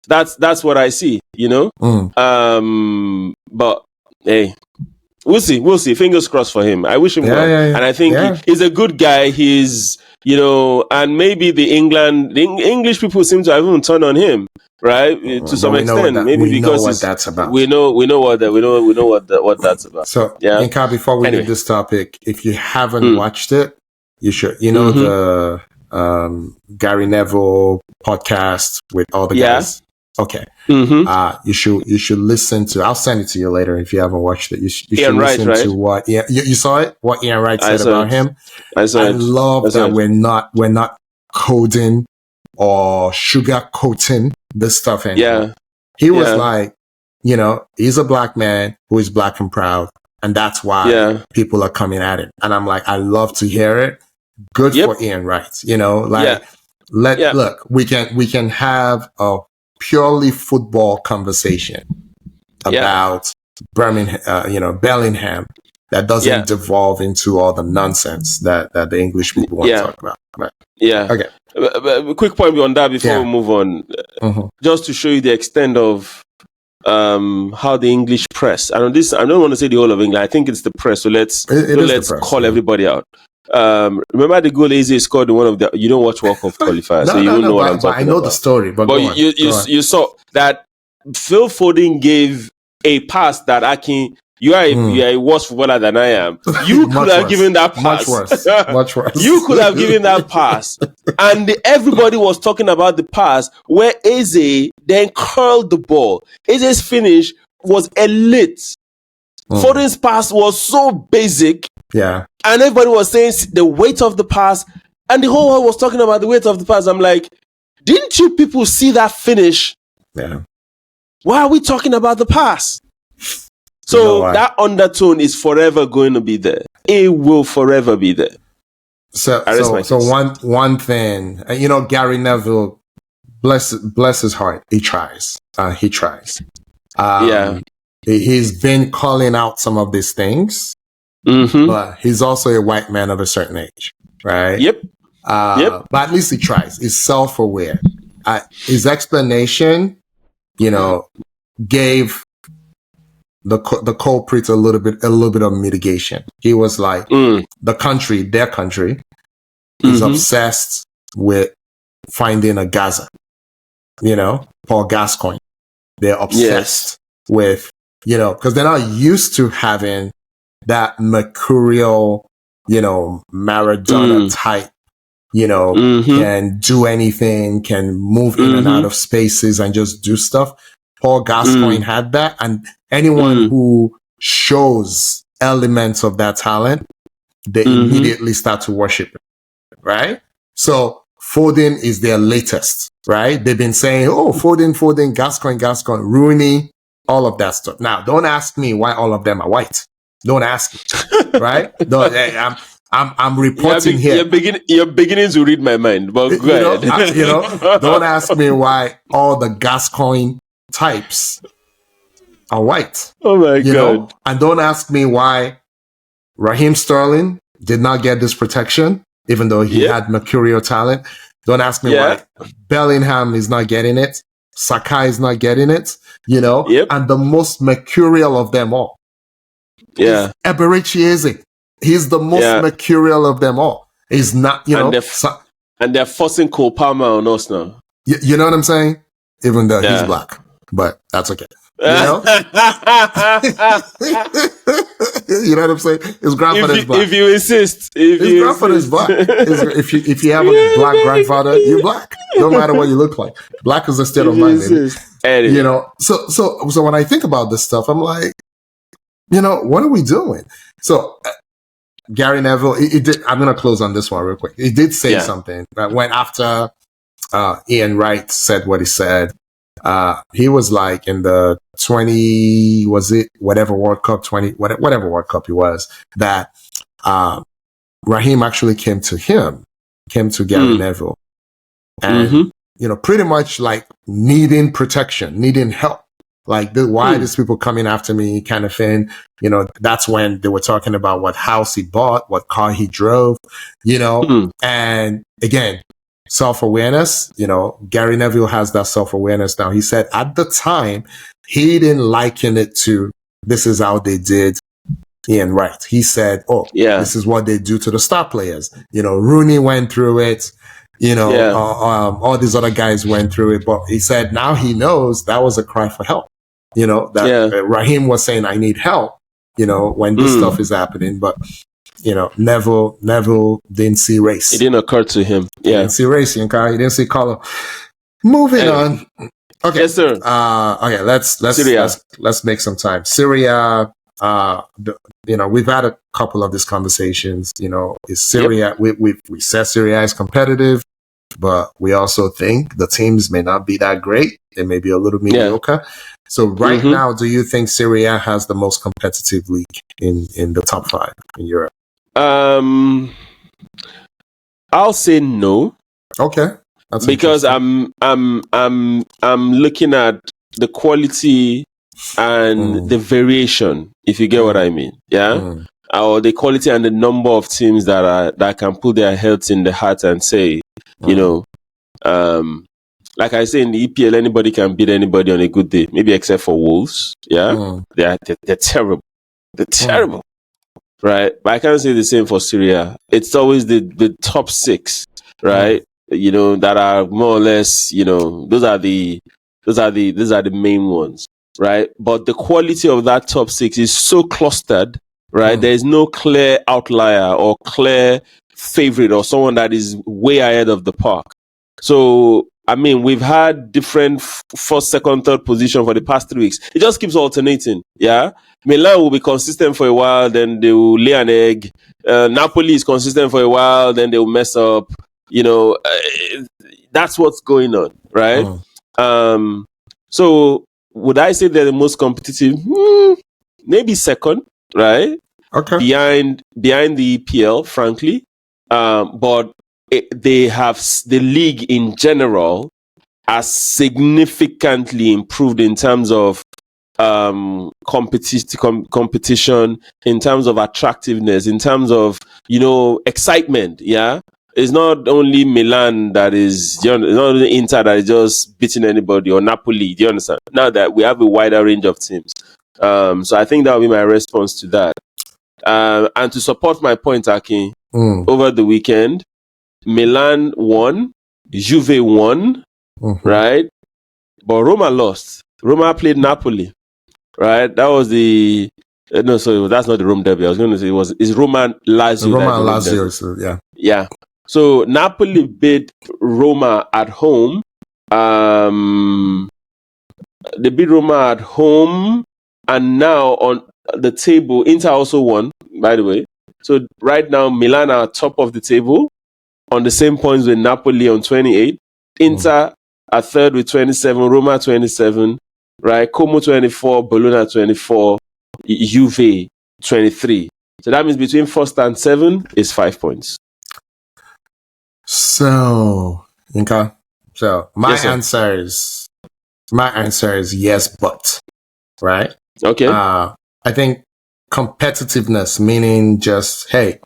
That's what I see, you know. But hey, we'll see. Fingers crossed for him. I wish him well, and I think he's a good guy. He's, you know, and maybe the English people seem to have even turned on him, right? To some extent, maybe because what that's about. We know what that's about. So, Inka, before we leave this topic, if you haven't watched it, you should. You know the Gary Neville podcast with all the guys. Okay. You should listen to. I'll send it to you later if you haven't watched it. You should listen to what. Yeah, you saw it. What Ian Wright said about him. I love that we're not coding or sugar coating this stuff anymore. He was like, you know, he's a black man who is black and proud, and that's why people are coming at him. And I'm like, I love to hear it. Good for Ian Wright. You know, like look, we can have a purely football conversation about Bellingham, that doesn't devolve into all the nonsense that the English people want to talk about. Right. Yeah. Okay. A quick point on that before we move on. Just to show you the extent of how the English press. I don't want to say the whole of England. I think it's the press. So let's call everybody out. Remember the goal Eze scored in one of the. You don't watch World Cup qualifiers, so you don't know what I'm talking about. I know the story, but you saw that Phil Foden gave a pass that Akin. You are a worse footballer than I am. You could have given that pass. Much worse. You could have given that pass. And everybody was talking about the pass where Eze then curled the ball. Eze's finish was elite. Foden's pass was so basic. Yeah. And everybody was saying the weight of the pass. And the whole world was talking about the weight of the pass. I'm like, didn't you people see that finish? Yeah. Why are we talking about the pass? So that undertone is forever going to be there. It will forever be there. So one thing, Gary Neville, bless his heart, he tries. He's been calling out some of these things, but he's also a white man of a certain age, right? Yep. But at least he tries. He's self-aware. His explanation, gave the culprit a little bit of mitigation. He was like, their country, is obsessed with finding a Gaza. Paul Gascoigne. They're obsessed with, because they're not used to having that mercurial, Maradona type, can do anything, can move in and out of spaces and just do stuff. Paul Gascoigne had that, and anyone who shows elements of that talent, they immediately start to worship him, right? So Foden is their latest, right? They've been saying, Foden, Gascoigne, Rooney, all of that stuff. Now, don't ask me why all of them are white. Don't ask me, right? I'm reporting here. You're beginning to read my mind, but go ahead. Don't ask me why all the Gascoigne types are white. Oh my God. And don't ask me why Raheem Sterling did not get this protection, even though he had mercurial talent. Don't ask me why Bellingham is not getting it. Sakai is not getting it, and the most mercurial of them all. Yeah. Eberechi Eze. He's the most mercurial of them all. He's not, and they're forcing Cole Palmer on us now. You know what I'm saying? Even though he's black. But that's okay. You know what I'm saying? His grandfather's black. If you insist. His grandfather's black. If you have a black grandfather, you're black. No matter what you look like. Black is a state of mind, baby. So when I think about this stuff, I'm like, what are we doing? So Gary Neville, he did. I'm going to close on this one real quick. He did say something when after Ian Wright said what he said. He was like in the 20, was it whatever World Cup, whatever World Cup it was, that Raheem actually came to Gary Neville, and pretty much like needing protection, needing help. Like, why are these people coming after me kind of thing? That's when they were talking about what house he bought, what car he drove, and again, self-awareness, Gary Neville has that self-awareness now. He said at the time, he didn't liken it to, this is how they did Ian Wright. He said, this is what they do to the star players. Rooney went through it. All these other guys went through it. But he said now he knows that was a cry for help. Raheem was saying, I need help, when this stuff is happening. But, Neville didn't see race. It didn't occur to him. He didn't see race, he didn't see color. Moving on. Okay. Yes, sir. Okay, let's make some time. Serie A, we've had a couple of these conversations. Is Serie A, we said Serie A is competitive, but we also think the teams may not be that great. They may be a little mediocre. So right now, do you think Serie A has the most competitive league in the top 5 in Europe? I'll say no. Okay. Because I'm looking at the quality and the variation, if you get what I mean. Yeah. or the quality and the number of teams that can put their heads in the hat and say, you know, like I say in the EPL, anybody can beat anybody on a good day, maybe except for Wolves. Yeah, they're terrible. They're terrible, right? But I can't say the same for Serie A. It's always the top six, right? You know, that are more or less, you know, those are the main ones, right? But the quality of that top six is so clustered, right? There is no clear outlier or clear favorite or someone that is way ahead of the park. So, I mean, we've had different first, second, third position for the past 3 weeks. It just keeps alternating, yeah? Milan will be consistent for a while, then they will lay an egg. Napoli is consistent for a while, then they will mess up. You know, that's what's going on, right? So, would I say they're the most competitive? Maybe second, right? Okay. Behind the EPL, frankly. But they have the league in general has significantly improved in terms of competition, in terms of attractiveness, in terms of, you know, excitement. Yeah, it's not only Milan that is, it's not only Inter that is just beating anybody, or Napoli. Do you understand? Now that we have a wider range of teams, so I think that will be my response to that. And to support my point, Aki, over the weekend, Milan won, Juve won, right? But Roma lost. Roma played Napoli, right? That was the that's not the Rome derby. I was going to say it's Roma Lazio. Roma and Lazio, so, yeah. Yeah. So Napoli beat Roma at home. They beat Roma at home, and now on the table, Inter also won, by the way. So right now, Milan are top of the table on the same points with Napoli on 28. Inter are third with 27, Roma 27, right? Como 24, Bologna 24, Juve 23. So that means between first and 7 is 5 points. So, Inka, my answer is yes, but, right? Okay. I think competitiveness, meaning just, hey,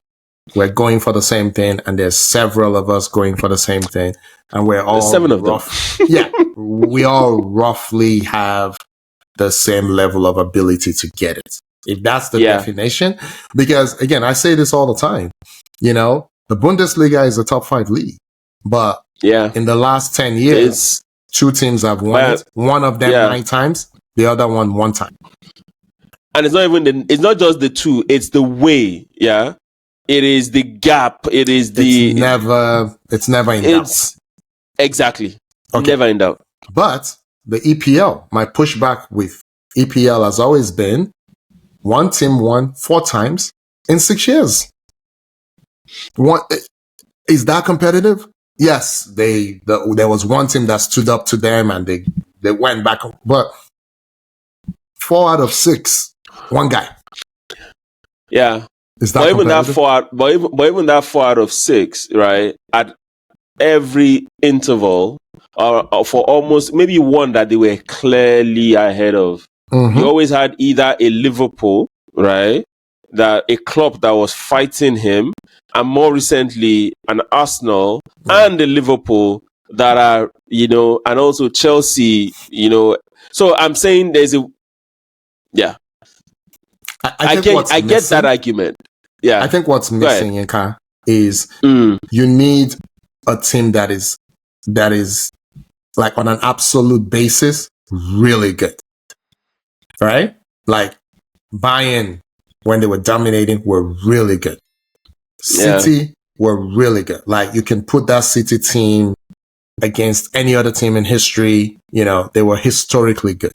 we're going for the same thing, and there's several of us going for the same thing, and we're all 7 of them. Yeah, we all roughly have the same level of ability to get it. If that's the definition, because again, I say this all the time, you know, the Bundesliga is a top 5 league, but in the last 10 years, 2 teams have won it. One of them 9 times, the other one time. And it's not even it's not just the 2, it's the way, yeah. It is the gap. It is the it's never in doubt. Exactly. Okay. Never in doubt. But the EPL, my pushback with EPL has always been one team won 4 times in 6 years. Is that competitive? Yes, there was one team that stood up to them and they went back, but 4 out of 6, one guy. Yeah. Is that even that 4 out of 6, right? At every interval, or for almost maybe one that they were clearly ahead of. You always had either a Liverpool, right? That a club that was fighting him, and more recently an Arsenal and a Liverpool that are, you know, and also Chelsea, you know. So I'm saying there's a I get that argument. Yeah, I think what's missing, Inka, is you need a team that is like on an absolute basis really good, right? Like Bayern, when they were dominating, were really good. City were really good. Like you can put that City team against any other team in history. You know, they were historically good.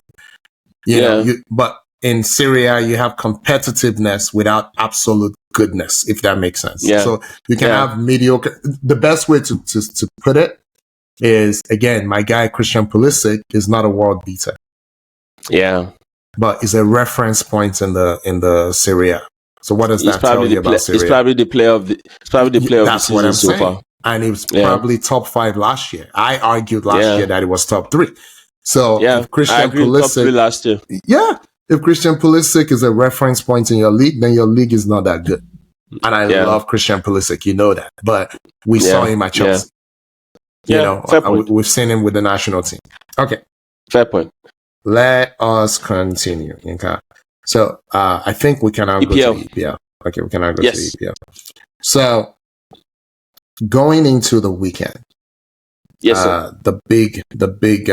You know, but in Serie A, you have competitiveness without absolute goodness, if that makes sense. Yeah. So you can have mediocre. The best way to put it is, again, my guy Christian Pulisic is not a world beater. Yeah. But is a reference point in the Serie A. So what does that tell you about Serie A? He's probably the player of the season so far. And he was probably top 5 last year. I argued last year that it was top 3. So if Christian Pulisic top 3 last year. Yeah. if Christian Pulisic is a reference point in your league, then your league is not that good. And I love Christian Pulisic, you know that. But we saw him at Chelsea. You know, we've seen him with the national team. Okay. Fair point. Let us continue. Okay. So I think we can now go to EPL. Okay, we can now go to EPL. So going into the weekend, the big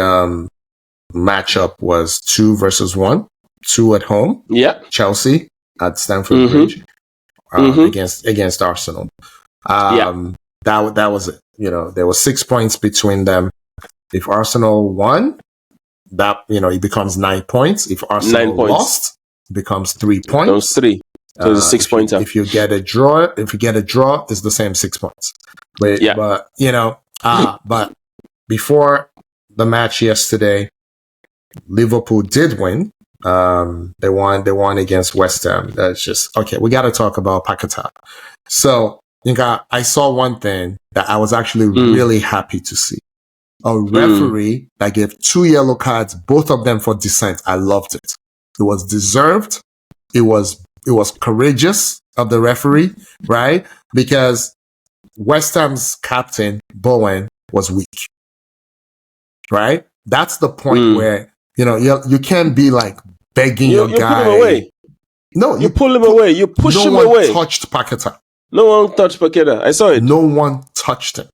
matchup was 2 versus 1. 2 at home. Yeah. Chelsea at Stamford Bridge against Arsenal. That was it. You know, there was 6 points between them. If Arsenal won, that, you know, it becomes 9 points. If Arsenal lost, it becomes 3 points. Those 3. So it's a 6 pointer. If you get a draw, it's the same 6 points. But you know, but before the match yesterday, Liverpool did win. They won against Westham. That's just okay. We got to talk about Paquetá. So, I saw one thing that I was actually really happy to see. A referee that gave 2 yellow cards, both of them for dissent. I loved it. It was deserved. It was courageous of the referee, right? Because West Ham's captain, Bowen, was weak, right? That's the point where, you know, you can't be like begging your guy. Pull him away. No, you pull him away. You push him away. No one touched Paquetá. No one touched Paquetá. I saw it. No one touched him.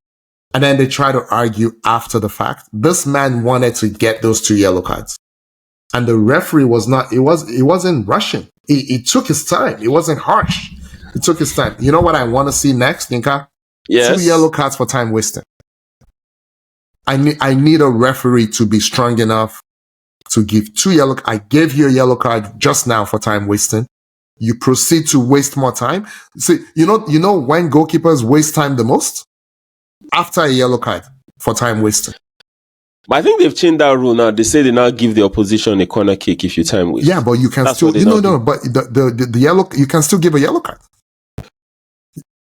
And then they try to argue after the fact. This man wanted to get those 2 yellow cards. And the referee he wasn't rushing. He took his time. It wasn't harsh. He took his time. You know what I want to see next, Yinka? Yes. 2 yellow cards for time wasting. I need a referee to be strong enough to give 2 yellow. I gave you a yellow card just now for time wasting. You proceed to waste more time. See, you know when goalkeepers waste time the most? After a yellow card for time wasting. But I think they've changed that rule now. They say they now give the opposition a corner kick if you time waste. Yeah, but you can still, but the yellow, you can still give a yellow card.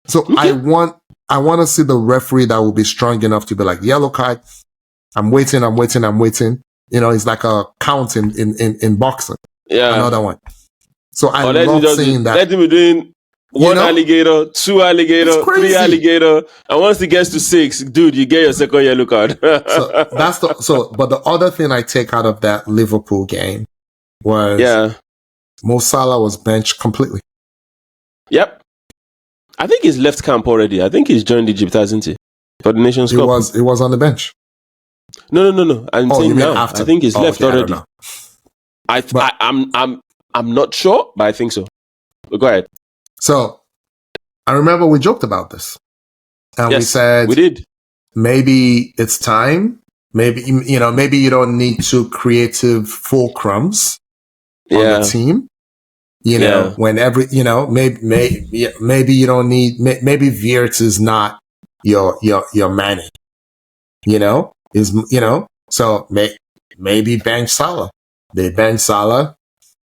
So okay. I want to see the referee that will be strong enough to be like, yellow card, I'm waiting. You know, it's like a count in boxing. Yeah. Another one. So I love seeing that. Let him be doing 1 alligator, 2 alligator, 3 alligator, and once it gets to 6, dude, you get your second yellow card. But the other thing I take out of that Liverpool game was Mo Salah was benched completely. Yep. I think he's left camp already. I think he's joined Egypt, hasn't he? For the Nations Cup. It was on the bench. No. I'm saying now. After. I think he's left already. I'm not sure, but I think so. But go ahead. So, I remember we joked about this. And we said, we did. Maybe it's time. Maybe you don't need 2 creative fulcrums on the team. You know, whenever, maybe you don't need, maybe Wirtz is not your Mane. So maybe bench Salah. They bench Salah.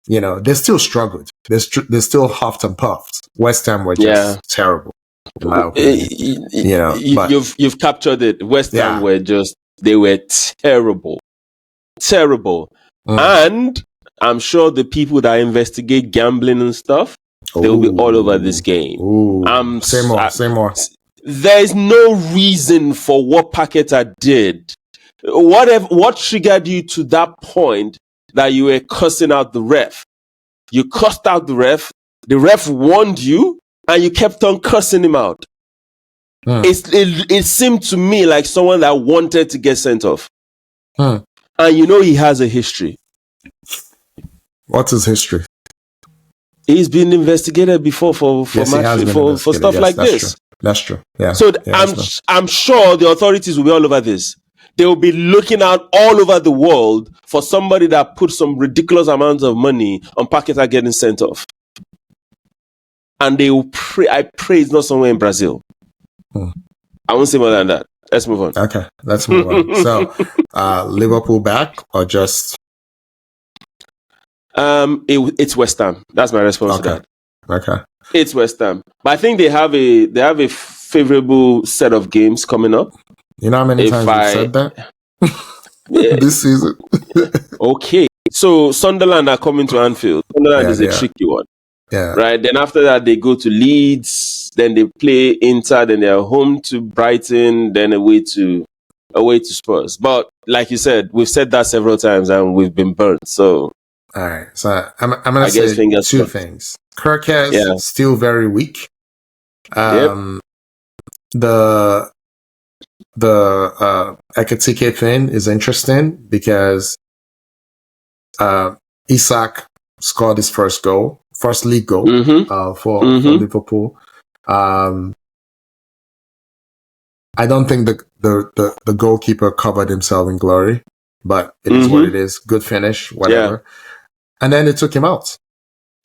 You know, they still struggled. They still huffed and puffed. West Ham were just terrible, in my opinion. You've captured it. West Ham were terrible. Terrible. And I'm sure the people that investigate gambling and stuff, they'll be all over this game. Say more. There's no reason for what Paquetá did. What triggered you to that point that you were cussing out the ref? You cussed out the ref warned you, and you kept on cussing him out. It seemed to me like someone that wanted to get sent off. And he has a history. What's his history? He's been investigated before for stuff like this. That's true. Yeah. So I'm sure the authorities will be all over this. They will be looking out all over the world for somebody that put some ridiculous amounts of money on Paquetá getting sent off. And they will pray. I pray it's not somewhere in Brazil. I won't say more than that. Let's move on. Okay, let's move on. So, Liverpool back or just? It's West Ham. That's my response to that. Okay. It's West Ham. But I think they have a favorable set of games coming up. You know how many times you've said that? This season. Okay. So So Sunderland are coming to Anfield. Sunderland is a tricky one. Yeah. Right. Then after that, they go to Leeds. Then they play Inter. Then they are home to Brighton. Then away to Spurs. But like you said, we've said that several times and we've been burnt. So all right. So I'm gonna say two things. Kirkes still very weak. The Atletico thing is interesting because Isak scored his first league goal for Liverpool. I don't think the goalkeeper covered himself in glory, but it is what it is. Good finish, whatever. Yeah. And then they took him out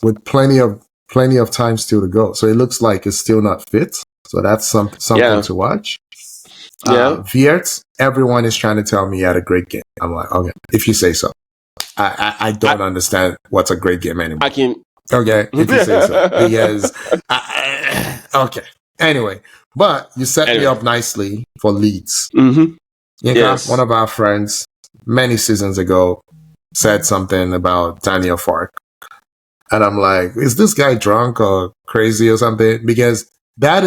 with plenty of time still to go. So it looks like it's still not fit. So that's something to watch. Wirtz, everyone is trying to tell me he had a great game. I'm like, okay, if you say so. I don't understand what's a great game anymore. Okay, if you say so. Because, okay. Anyway, but you set me up nicely for Leeds. One of our friends, many seasons ago, said something about Daniel Farke. And I'm like, is this guy drunk or crazy or something? Because that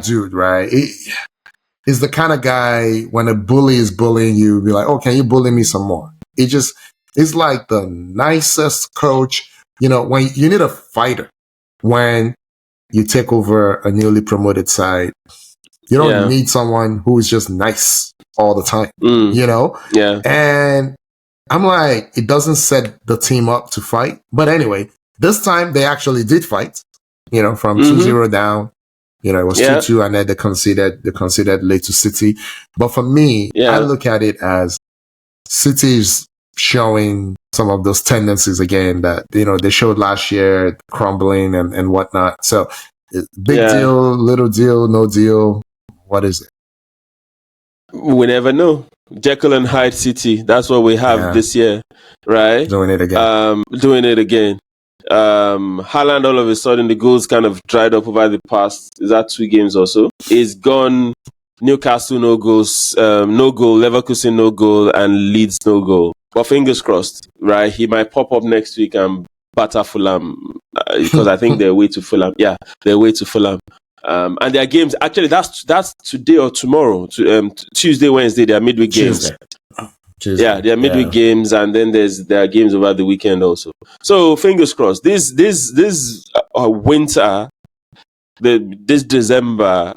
dude, right? He's the kind of guy, when a bully is bullying you, be like, oh, can you bully me some more? He's like the nicest coach. You know, when you need a fighter, when you take over a newly promoted side, you don't need someone who is just nice all the time, you know? Yeah. And I'm like, it doesn't set the team up to fight. But anyway, this time they actually did fight, you know, from 2-0 down. You know, it was 2-2 and then they conceded late to City. But for me, I look at it as City's showing some of those tendencies again that, you know, they showed last year, crumbling and whatnot. So big deal, little deal, no deal. What is it? We never know. Jekyll and Hyde City. That's what we have this year, right? Doing it again. Haaland, all of a sudden, the goals kind of dried up over the past, is that 2 games or so? He's gone. Newcastle, no goals. No goal. Leverkusen, no goal. And Leeds, no goal. But fingers crossed, right? He might pop up next week and batter Fulham because I think they're away to Fulham. Yeah, they're away to Fulham. And their games, actually, that's today or tomorrow. Tuesday, Wednesday, their midweek games. Tuesday. Yeah, their midweek games, and then there are games over the weekend also. So fingers crossed. This winter, this December,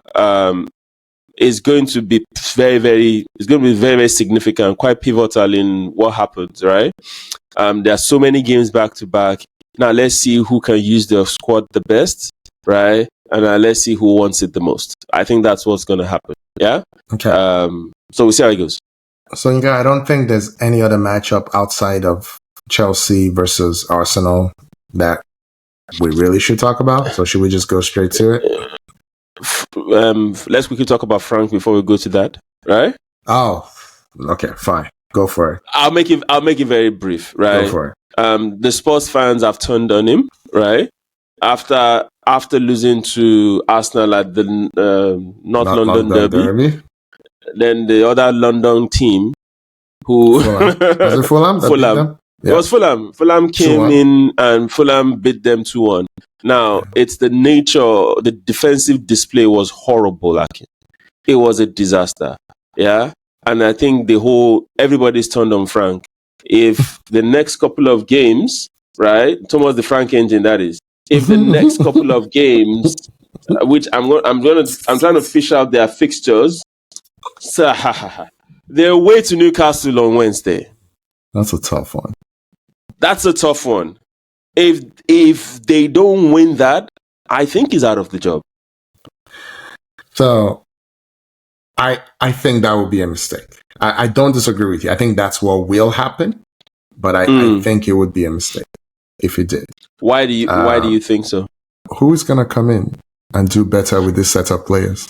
is going to be very, very significant, quite pivotal in what happens. Right? There are so many games back to back. Now let's see who can use the squad the best. Right? And let's see who wants it the most. I think that's what's going to happen. Yeah? Okay. So we'll see how it goes. So, I don't think there's any other matchup outside of Chelsea versus Arsenal that we really should talk about. So should we just go straight to it? Let's quickly talk about Frank before we go to that. Right? Oh, okay. Fine. Go for it. I'll make it very brief. Right? Go for it. The Spurs fans have turned on him. Right? After losing to Arsenal at the North London Derby. Then the other London team, who was it Fulham? Fulham. Yeah. It was Fulham. Fulham came in and Fulham beat them 2-1. Now it's the nature. The defensive display was horrible. It was a disaster. Yeah, and I think everybody's turned on Frank. If the next couple of games, right, Thomas the Frank engine, that is. If the next couple of games, which I'm trying to fish out their fixtures. So, they're away to Newcastle on Wednesday. That's a tough one. If they don't win that, I think he's out of the job. So, I think that would be a mistake. I don't disagree with you. I think that's what will happen, but I think it would be a mistake if it did. Why do you think so? Who's gonna come in and do better with this set of players?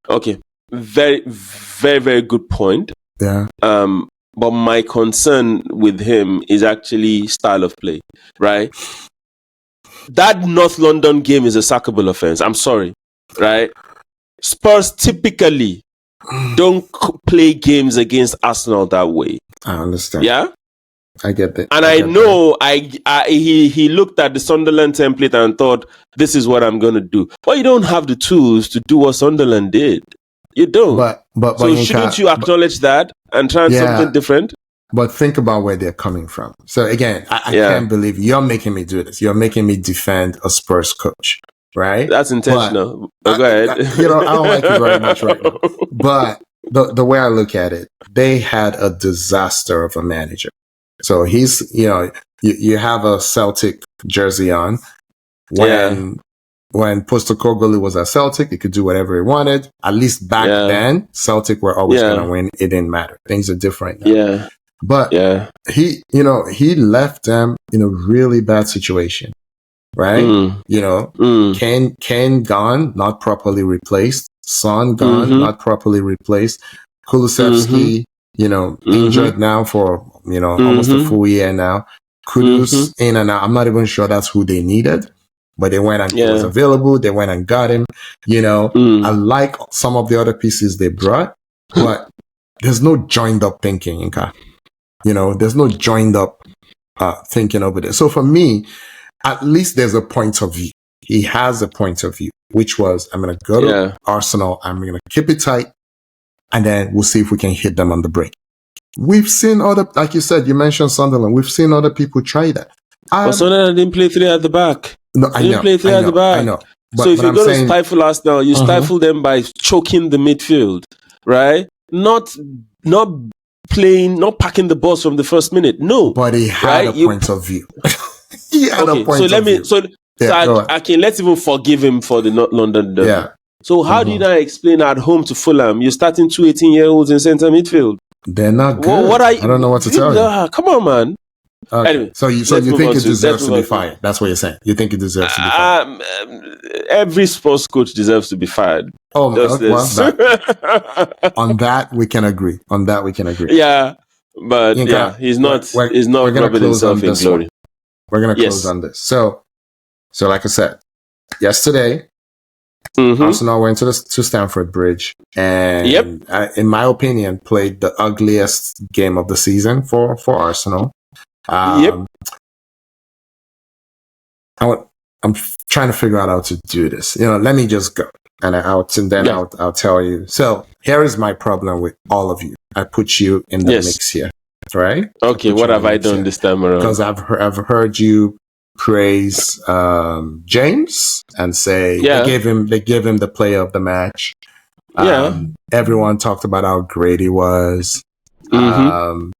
Okay. Very, very, very good point. Yeah. But my concern with him is actually style of play, right? That North London game is a sackable offense. I'm sorry, right? Spurs typically don't play games against Arsenal that way. I understand. Yeah? I get that. And I know he looked at the Sunderland template and thought, this is what I'm going to do. But you don't have the tools to do what Sunderland did. You don't. But so shouldn't you acknowledge that and try something different? But think about where they're coming from. So again, I can't believe you're making me do this. You're making me defend a Spurs coach, right? That's intentional. But go ahead. I don't like it very much right now. But the way I look at it, they had a disaster of a manager. So he's, you have a Celtic jersey on. When Postecoglou was at Celtic, he could do whatever he wanted. At least back then, Celtic were always going to win. It didn't matter. Things are different now. Yeah. But he left them in a really bad situation, right? Kane gone, not properly replaced. Son gone, not properly replaced. Kulusevski, injured now for almost a full year now. Kudus in and out. I'm not even sure that's who they needed, but they went and he was available. They went and got him. I like some of the other pieces they brought, but there's no joined up thinking, Inka. There's no joined up thinking over there. So for me, at least there's a point of view. He has a point of view, which was, I'm going to go to Arsenal. I'm going to keep it tight. And then we'll see if we can hit them on the break. We've seen like you said, you mentioned Sunderland. We've seen other people try that. But Sunderland didn't play three at the back. No, I know. At the back. I know. So if you're going to stifle Arsenal, you stifle them by choking the midfield, right? Not playing, not packing the balls from the first minute. No. But he had a point of view. He had a point of view. So let's even forgive him for the North London derby. Yeah. So how do you now explain at home to Fulham, you're starting 2 18-year-olds in centre midfield? They're not good. Well, I don't know what to tell you. Come on, man. Okay. Anyway, so you think it deserves to be fired? That's what you're saying. You think it deserves to be fired? Every sports coach deserves to be fired. Oh, on that we can agree. Yeah, but he's not rubbing himself in glory. We're gonna close on this. So like I said, yesterday, Arsenal went to Stamford Bridge and, in my opinion, played the ugliest game of the season for Arsenal. I'm trying to figure out how to do this. Let me just go and I'll tell you. So here is my problem with all of you. I put you in the mix here, right? Okay, what have I done this time around? Because I've heard you praise James and say they gave him the player of the match. Everyone talked about how great he was.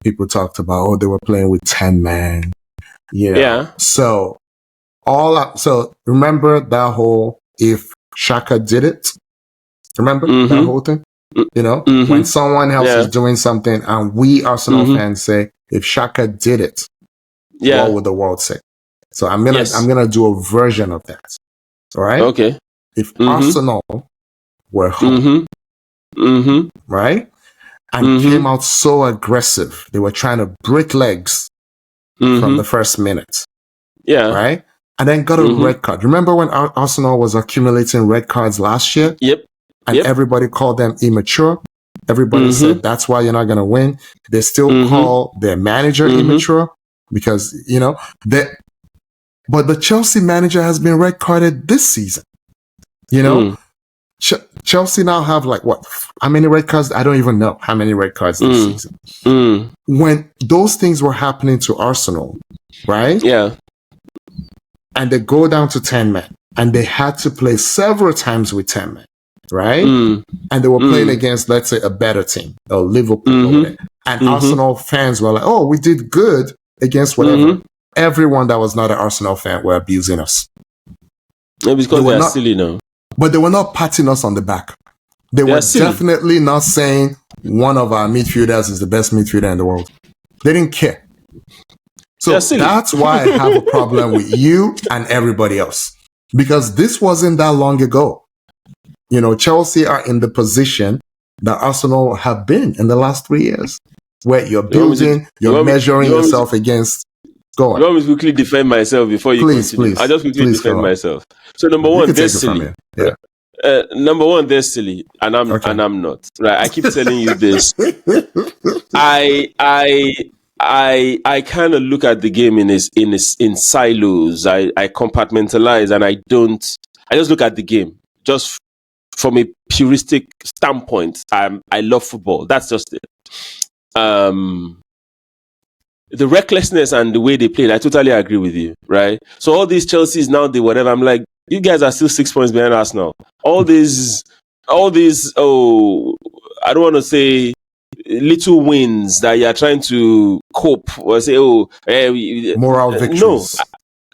People talked about they were playing with 10 men. So remember that whole if Xhaka did it. Remember that whole thing? When someone else is doing something and we Arsenal fans say if Xhaka did it, what would the world say? So I'm gonna do a version of that. All right? Okay. If Arsenal were home, right? And came out so aggressive. They were trying to break legs from the first minute. Yeah. Right? And then got a red card. Remember when Arsenal was accumulating red cards last year? Yep. And everybody called them immature. Everybody said, that's why you're not going to win. They still call their manager immature because, but the Chelsea manager has been red carded this season. Chelsea now have how many red cards? I don't even know how many red cards this season. When those things were happening to Arsenal, right? Yeah. And they go down to 10 men and they had to play several times with 10 men, right? And they were playing against, let's say, a better team or Liverpool. And Arsenal fans were like, oh, we did good against whatever. Everyone that was not an Arsenal fan were abusing us. Maybe because they're silly now. But they were not patting us on the back. They were definitely not saying one of our midfielders is the best midfielder in the world. They didn't care. So that's why I have a problem with you and everybody else. Because this wasn't that long ago. Chelsea are in the position that Arsenal have been in the last 3 years. Where you're building, you're measuring yourself against... Go on. Let me quickly defend myself before you continue. I'll just quickly defend myself. So number one, they're silly. Number one, they're silly, and I'm not. Right? I keep telling you this. I I kind of look at the game in silos. I compartmentalize, and I just look at the game just from a puristic standpoint. I love football. That's just it. The recklessness and the way they played, I totally agree with you, right? So all these Chelsea's now, they whatever, I'm like, you guys are still 6 points behind Arsenal. All these, I don't want to say little wins that you're trying to cope or say, moral victories. No,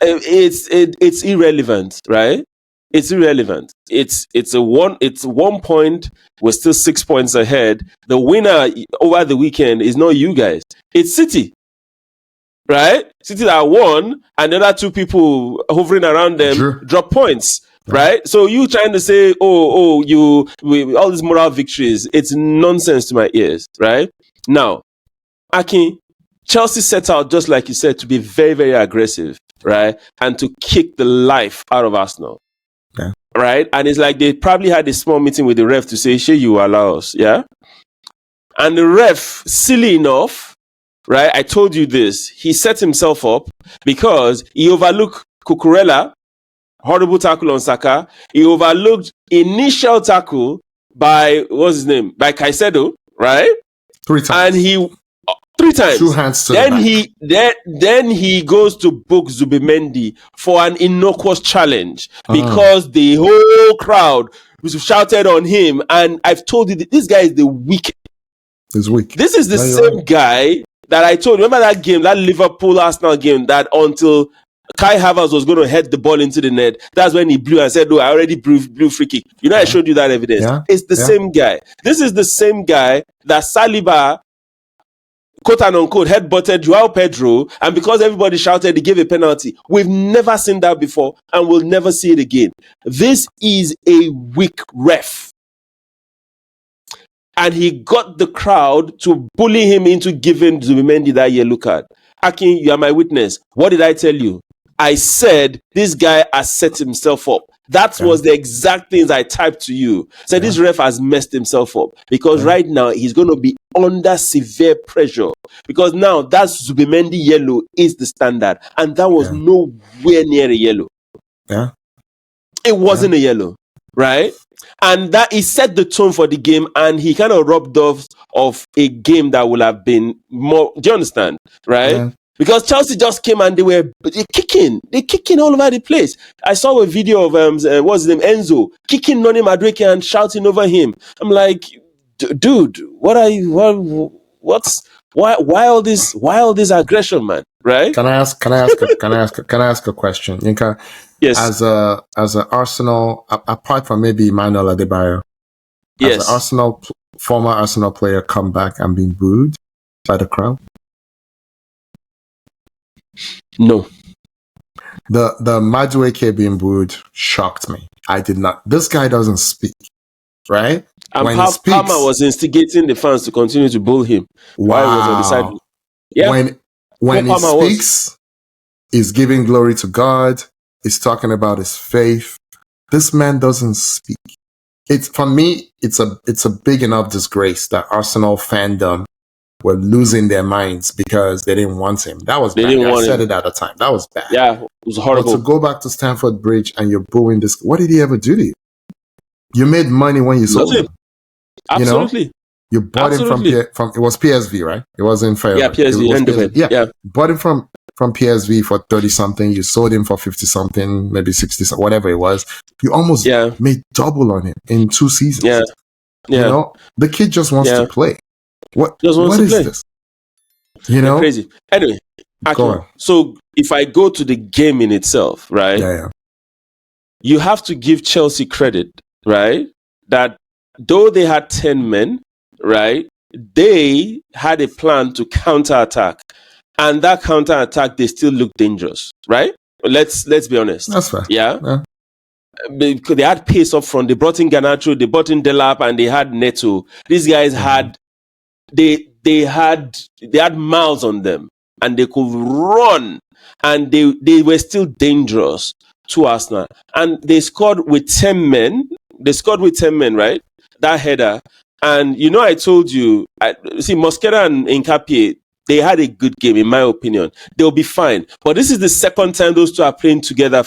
it's irrelevant, right? It's irrelevant. It's 1 point. We're still 6 points ahead. The winner over the weekend is not you guys. It's City. Right? City that won, and the other two people hovering around them drop points. Right? So you trying to say, all these moral victories, it's nonsense to my ears. Right? Now, Akin, Chelsea set out, just like you said, to be very, very aggressive, right? And to kick the life out of Arsenal. Okay. Right? And it's like they probably had a small meeting with the ref to say, "Sure, you allow us." Yeah? And the ref, silly enough, right? I told you this. He set himself up because he overlooked Cucurella, horrible tackle on Saka. He overlooked initial tackle by, what's his name? By Caicedo, right? 3 times. And 3 times. 2 hands to then the back. then he goes to book Zubimendi for an innocuous challenge because the whole crowd was shouted on him. And I've told you that this guy is the weak. He's weak. This is the same guy that I told you. Remember that game, that Liverpool Arsenal game, that until Kai Havertz was going to head the ball into the net, that's when he blew and said, "Oh, I already blew free kick." You know, I showed you that evidence. Yeah. It's the same guy. This is the same guy that Saliba, quote and unquote, headbutted Joao Pedro, and because everybody shouted, he gave a penalty. We've never seen that before, and we'll never see it again. This is a weak ref. And he got the crowd to bully him into giving Zubimendi that yellow card. Akin, you are my witness. What did I tell you? I said this guy has set himself up. That was the exact things I typed to you. Said this ref has messed himself up because right now he's going to be under severe pressure because now that Zubimendi yellow is the standard, and that was nowhere near a yellow. Yeah, it wasn't a yellow, right? And that he set the tone for the game, and he kind of robbed off of a game that would have been more. Do you understand, right? Yeah. Because Chelsea just came and they're kicking all over the place. I saw a video of what's his name, Enzo, kicking Noni Madueke and shouting over him. I'm like, dude, why all this aggression, man? Right? Can I ask a question, Yinka? Yes. As a Arsenal, apart from maybe Emmanuel Adebayo, as an former Arsenal player, come back and being booed by the crowd? No. The Madueke being booed shocked me. I did not. This guy doesn't speak, right? And Palmer was instigating the fans to continue to bull him. Wow. While he was on the side. Yeah. When he speaks, he's giving glory to God. He's talking about his faith. This man doesn't speak. For me, it's a big enough disgrace that Arsenal fandom were losing their minds because they didn't want him. That was bad. I said it at the time. That was bad. Yeah, it was horrible. But to go back to Stamford Bridge and you're booing this, what did he ever do to you? You made money when you sold him. Absolutely. You know? You bought him from it was PSV, right? It wasn't fair. Yeah, PSV. Yeah. Bought him from PSV for 30 something. You sold him for 50 something, maybe 60 something, whatever it was. You almost made double on him in 2 seasons. Yeah. You know, the kid just wants to play. What is this? You know? Crazy. Anyway, so if I go to the game in itself, right? Yeah. You have to give Chelsea credit, right? That though they had 10 men, right? They had a plan to counterattack. And that counterattack, they still look dangerous, right? Let's be honest. That's fair. Yeah. Because they had pace up front. They brought in Garnacho, they brought in Delap, and they had Neto. These guys had they had miles on them, and they could run, and they were still dangerous to Arsenal. And they scored with 10 men. Right? That header. And I told you, Mosquera and Nkapie, they had a good game, in my opinion. They'll be fine. But this is the second time those two are playing together,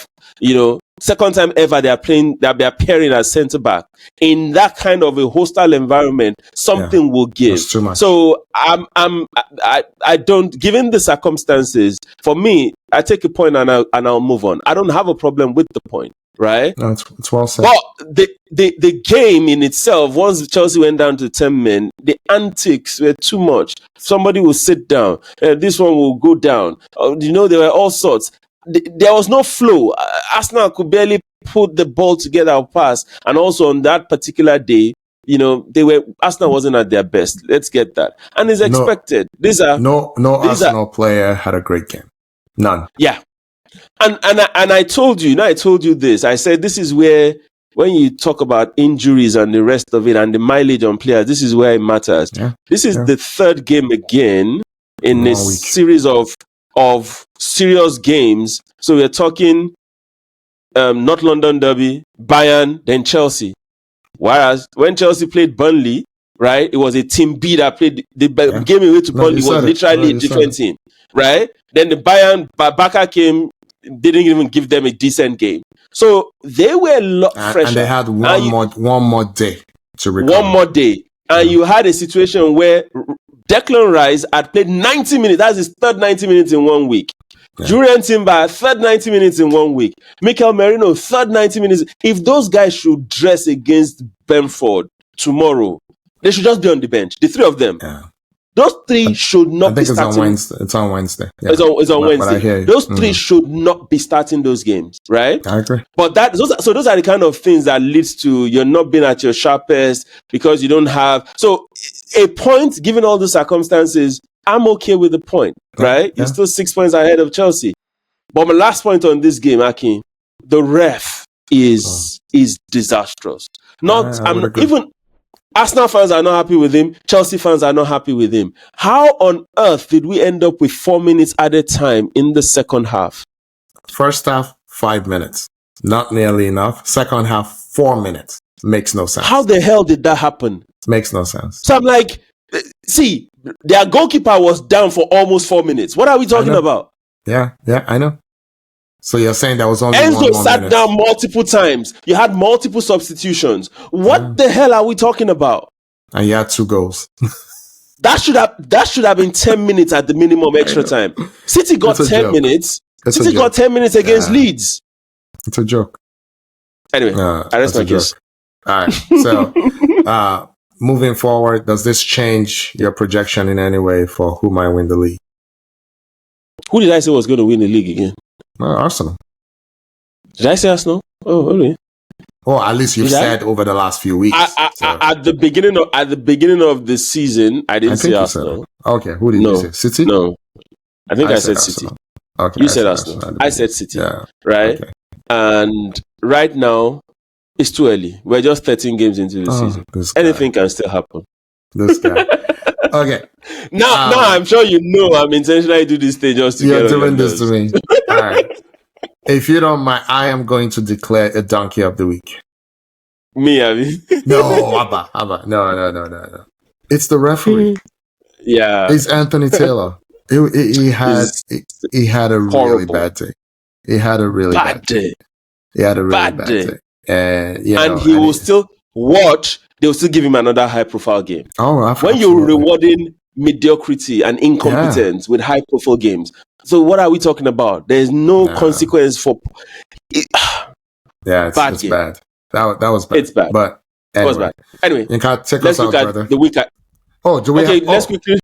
second time ever they are pairing as centre back. In that kind of a hostile environment, something will give. That's too much. So I don't, given the circumstances, for me, I take a point and I'll move on. I don't have a problem with the point. Right? No, it's well said. But the game in itself, once Chelsea went down to 10 men, the antics were too much. Somebody will sit down, this one will go down. There were all sorts. There was no flow. Arsenal could barely put the ball together or pass. And also on that particular day, Arsenal wasn't at their best. Let's get that. And it's expected. No Arsenal player had a great game. None. Yeah. And I told you this. I said this is where, when you talk about injuries and the rest of it and the mileage on players, this is where it matters. Yeah. This is the third game again in a series of serious games. So we're talking North London Derby, Bayern, then Chelsea. Whereas when Chelsea played Burnley, right, it was a team B that played the game away to Burnley was literally a different team, right? Then the Barca came, didn't even give them a decent game. So they were a lot fresher. And they had one more day to recover. One more day. And you had a situation where Declan Rice had played 90 minutes. That's his third 90 minutes in 1 week. Yeah. Julian Timber, third 90 minutes in 1 week. Mikel Merino, third 90 minutes. If those guys should dress against Brentford tomorrow, they should just be on the bench. The three of them. Yeah. Those three should not be starting. It's on Wednesday. Yeah. It's on Wednesday. Those three should not be starting those games, right? I agree. But those are the kind of things that leads to you're not being at your sharpest because you don't have. So a point, given all the circumstances, I'm okay with the point, right? Yeah. You're still 6 points ahead of Chelsea. But my last point on this game, Aki, the ref is disastrous. Even Arsenal fans are not happy with him. Chelsea fans are not happy with him. How on earth did we end up with 4 minutes added time in the second half? First half, 5 minutes. Not nearly enough. Second half, 4 minutes. Makes no sense. How the hell did that happen? Makes no sense. So I'm like, see, their goalkeeper was down for almost 4 minutes. What are we talking about? Yeah, I know. So you're saying there was only Enzo sat down multiple times. You had multiple substitutions. What the hell are we talking about? And you had 2 goals. That should have been 10 minutes at the minimum extra time. City got 10 minutes. City got 10 minutes against Leeds. It's a joke. Anyway, I rest my case. All right. So moving forward, does this change your projection in any way for who might win the league? Who did I say was going to win the league again? Arsenal. Did I say Arsenal? Oh, really? Well, at least you've said over the last few weeks. At the beginning of the season, I didn't say Arsenal. Okay, who did you say? City? No, I think I said City. Okay, you said Arsenal. I said City. Yeah. Right. Okay. And right now, it's too early. We're just 13 games into the season. Anything can still happen. This guy. Okay. Now I'm sure you know I'm intentionally doing this thing just to you're doing this to me. All right. If you don't mind, I am going to declare a donkey of the week. Me, I mean. No, Abba. No. It's the referee. Yeah. It's Anthony Taylor. He had a really bad day. He had a really bad day. He had a really bad day. And he will still watch. They'll still give him another high-profile game. Oh, when you're rewarding mediocrity and incompetence with high-profile games. So what are we talking about? There's no consequence for it. It's bad. That was bad. It's bad. But anyway. It was bad. Anyway, let's look at the week. Let's quickly.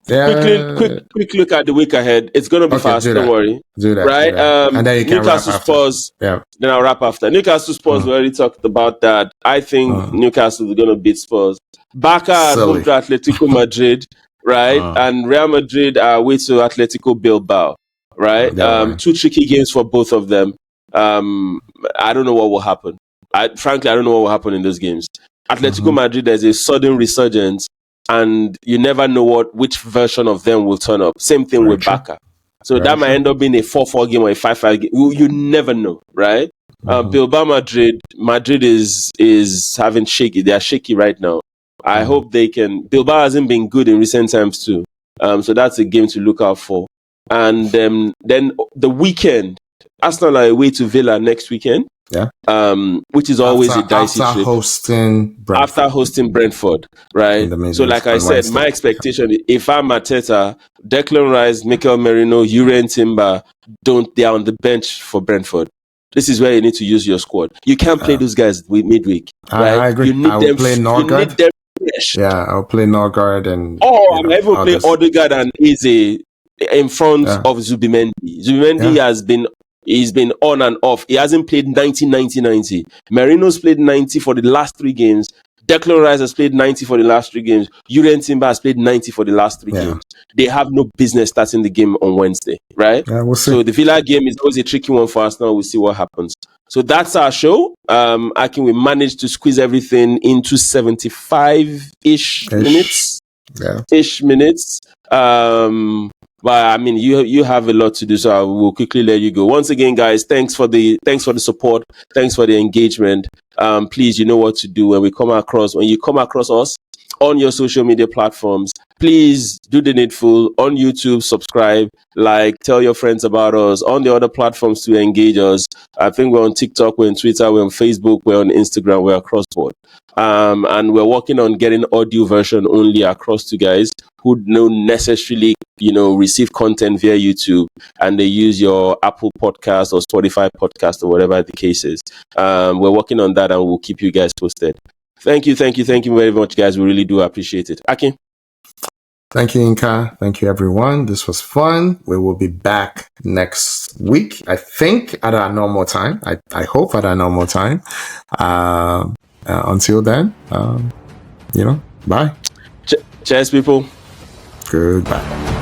Quick look at the week ahead. It's going to be fast. Don't worry. Do that. Right? And then you can Newcastle Spurs. Yeah. Then I'll wrap after. Newcastle Spurs, we already talked about that. I think Newcastle is going to beat Spurs. Barca at home to Atletico Madrid, right? And Real Madrid are away to Atletico Bilbao, right? 2 tricky games for both of them. I don't know what will happen. Frankly, I don't know what will happen in those games. Atletico Madrid, there's a sudden resurgence. And you never know which version of them will turn up. Same thing with Barca. So that might end up being a 4-4 game or a 5-5 game. You never know, right? Bilbao Madrid is having shaky. They are shaky right now. I hope they can. Bilbao hasn't been good in recent times too. So that's a game to look out for. And then the weekend, Arsenal are away to Villa next weekend. Yeah. Which is always a dicey trip. After hosting Brentford, right? So like I said, my expectation, if I'm Arteta, Declan Rice, Mikel Merino, Jurgen Timber, they are on the bench for Brentford. This is where you need to use your squad. You can't play those guys with midweek. Right? I agree. You need them play Norgard. Yeah, I'll play Norgard and... I'll even play Odegaard and Eze in front of Zubimendi. Zubimendi he's been on and off. He hasn't played 90. Merino's played 90 for the last 3 games. Declan Rice has played 90 for the last 3 games. Jurgen Timber has played 90 for the last 3 games. They have no business starting the game on Wednesday, right? Yeah, we'll see. So the Villa game is always a tricky one for us now. We'll see what happens. So that's our show. We managed to squeeze everything into 75-ish minutes. Yeah. But I mean, you have a lot to do, so I will quickly let you go. Once again, guys, thanks for the support, thanks for the engagement. Please, you know what to do when you come across us on your social media platforms. Please do the needful on YouTube, subscribe, tell your friends about us on the other platforms to engage us. I think we're on TikTok, we're on Twitter, we're on Facebook, we're on Instagram, we're across board. And we're working on getting audio version only across to guys who don't necessarily, receive content via YouTube and they use your Apple podcast or Spotify podcast or whatever the case is. We're working on that and we'll keep you guys posted. Thank you very much, guys. We really do appreciate it. Aki? Thank you, Inka. Thank you, everyone. This was fun. We will be back next week, I think, at our normal time. I hope at our normal time. Until then, bye. Cheers, people. Goodbye.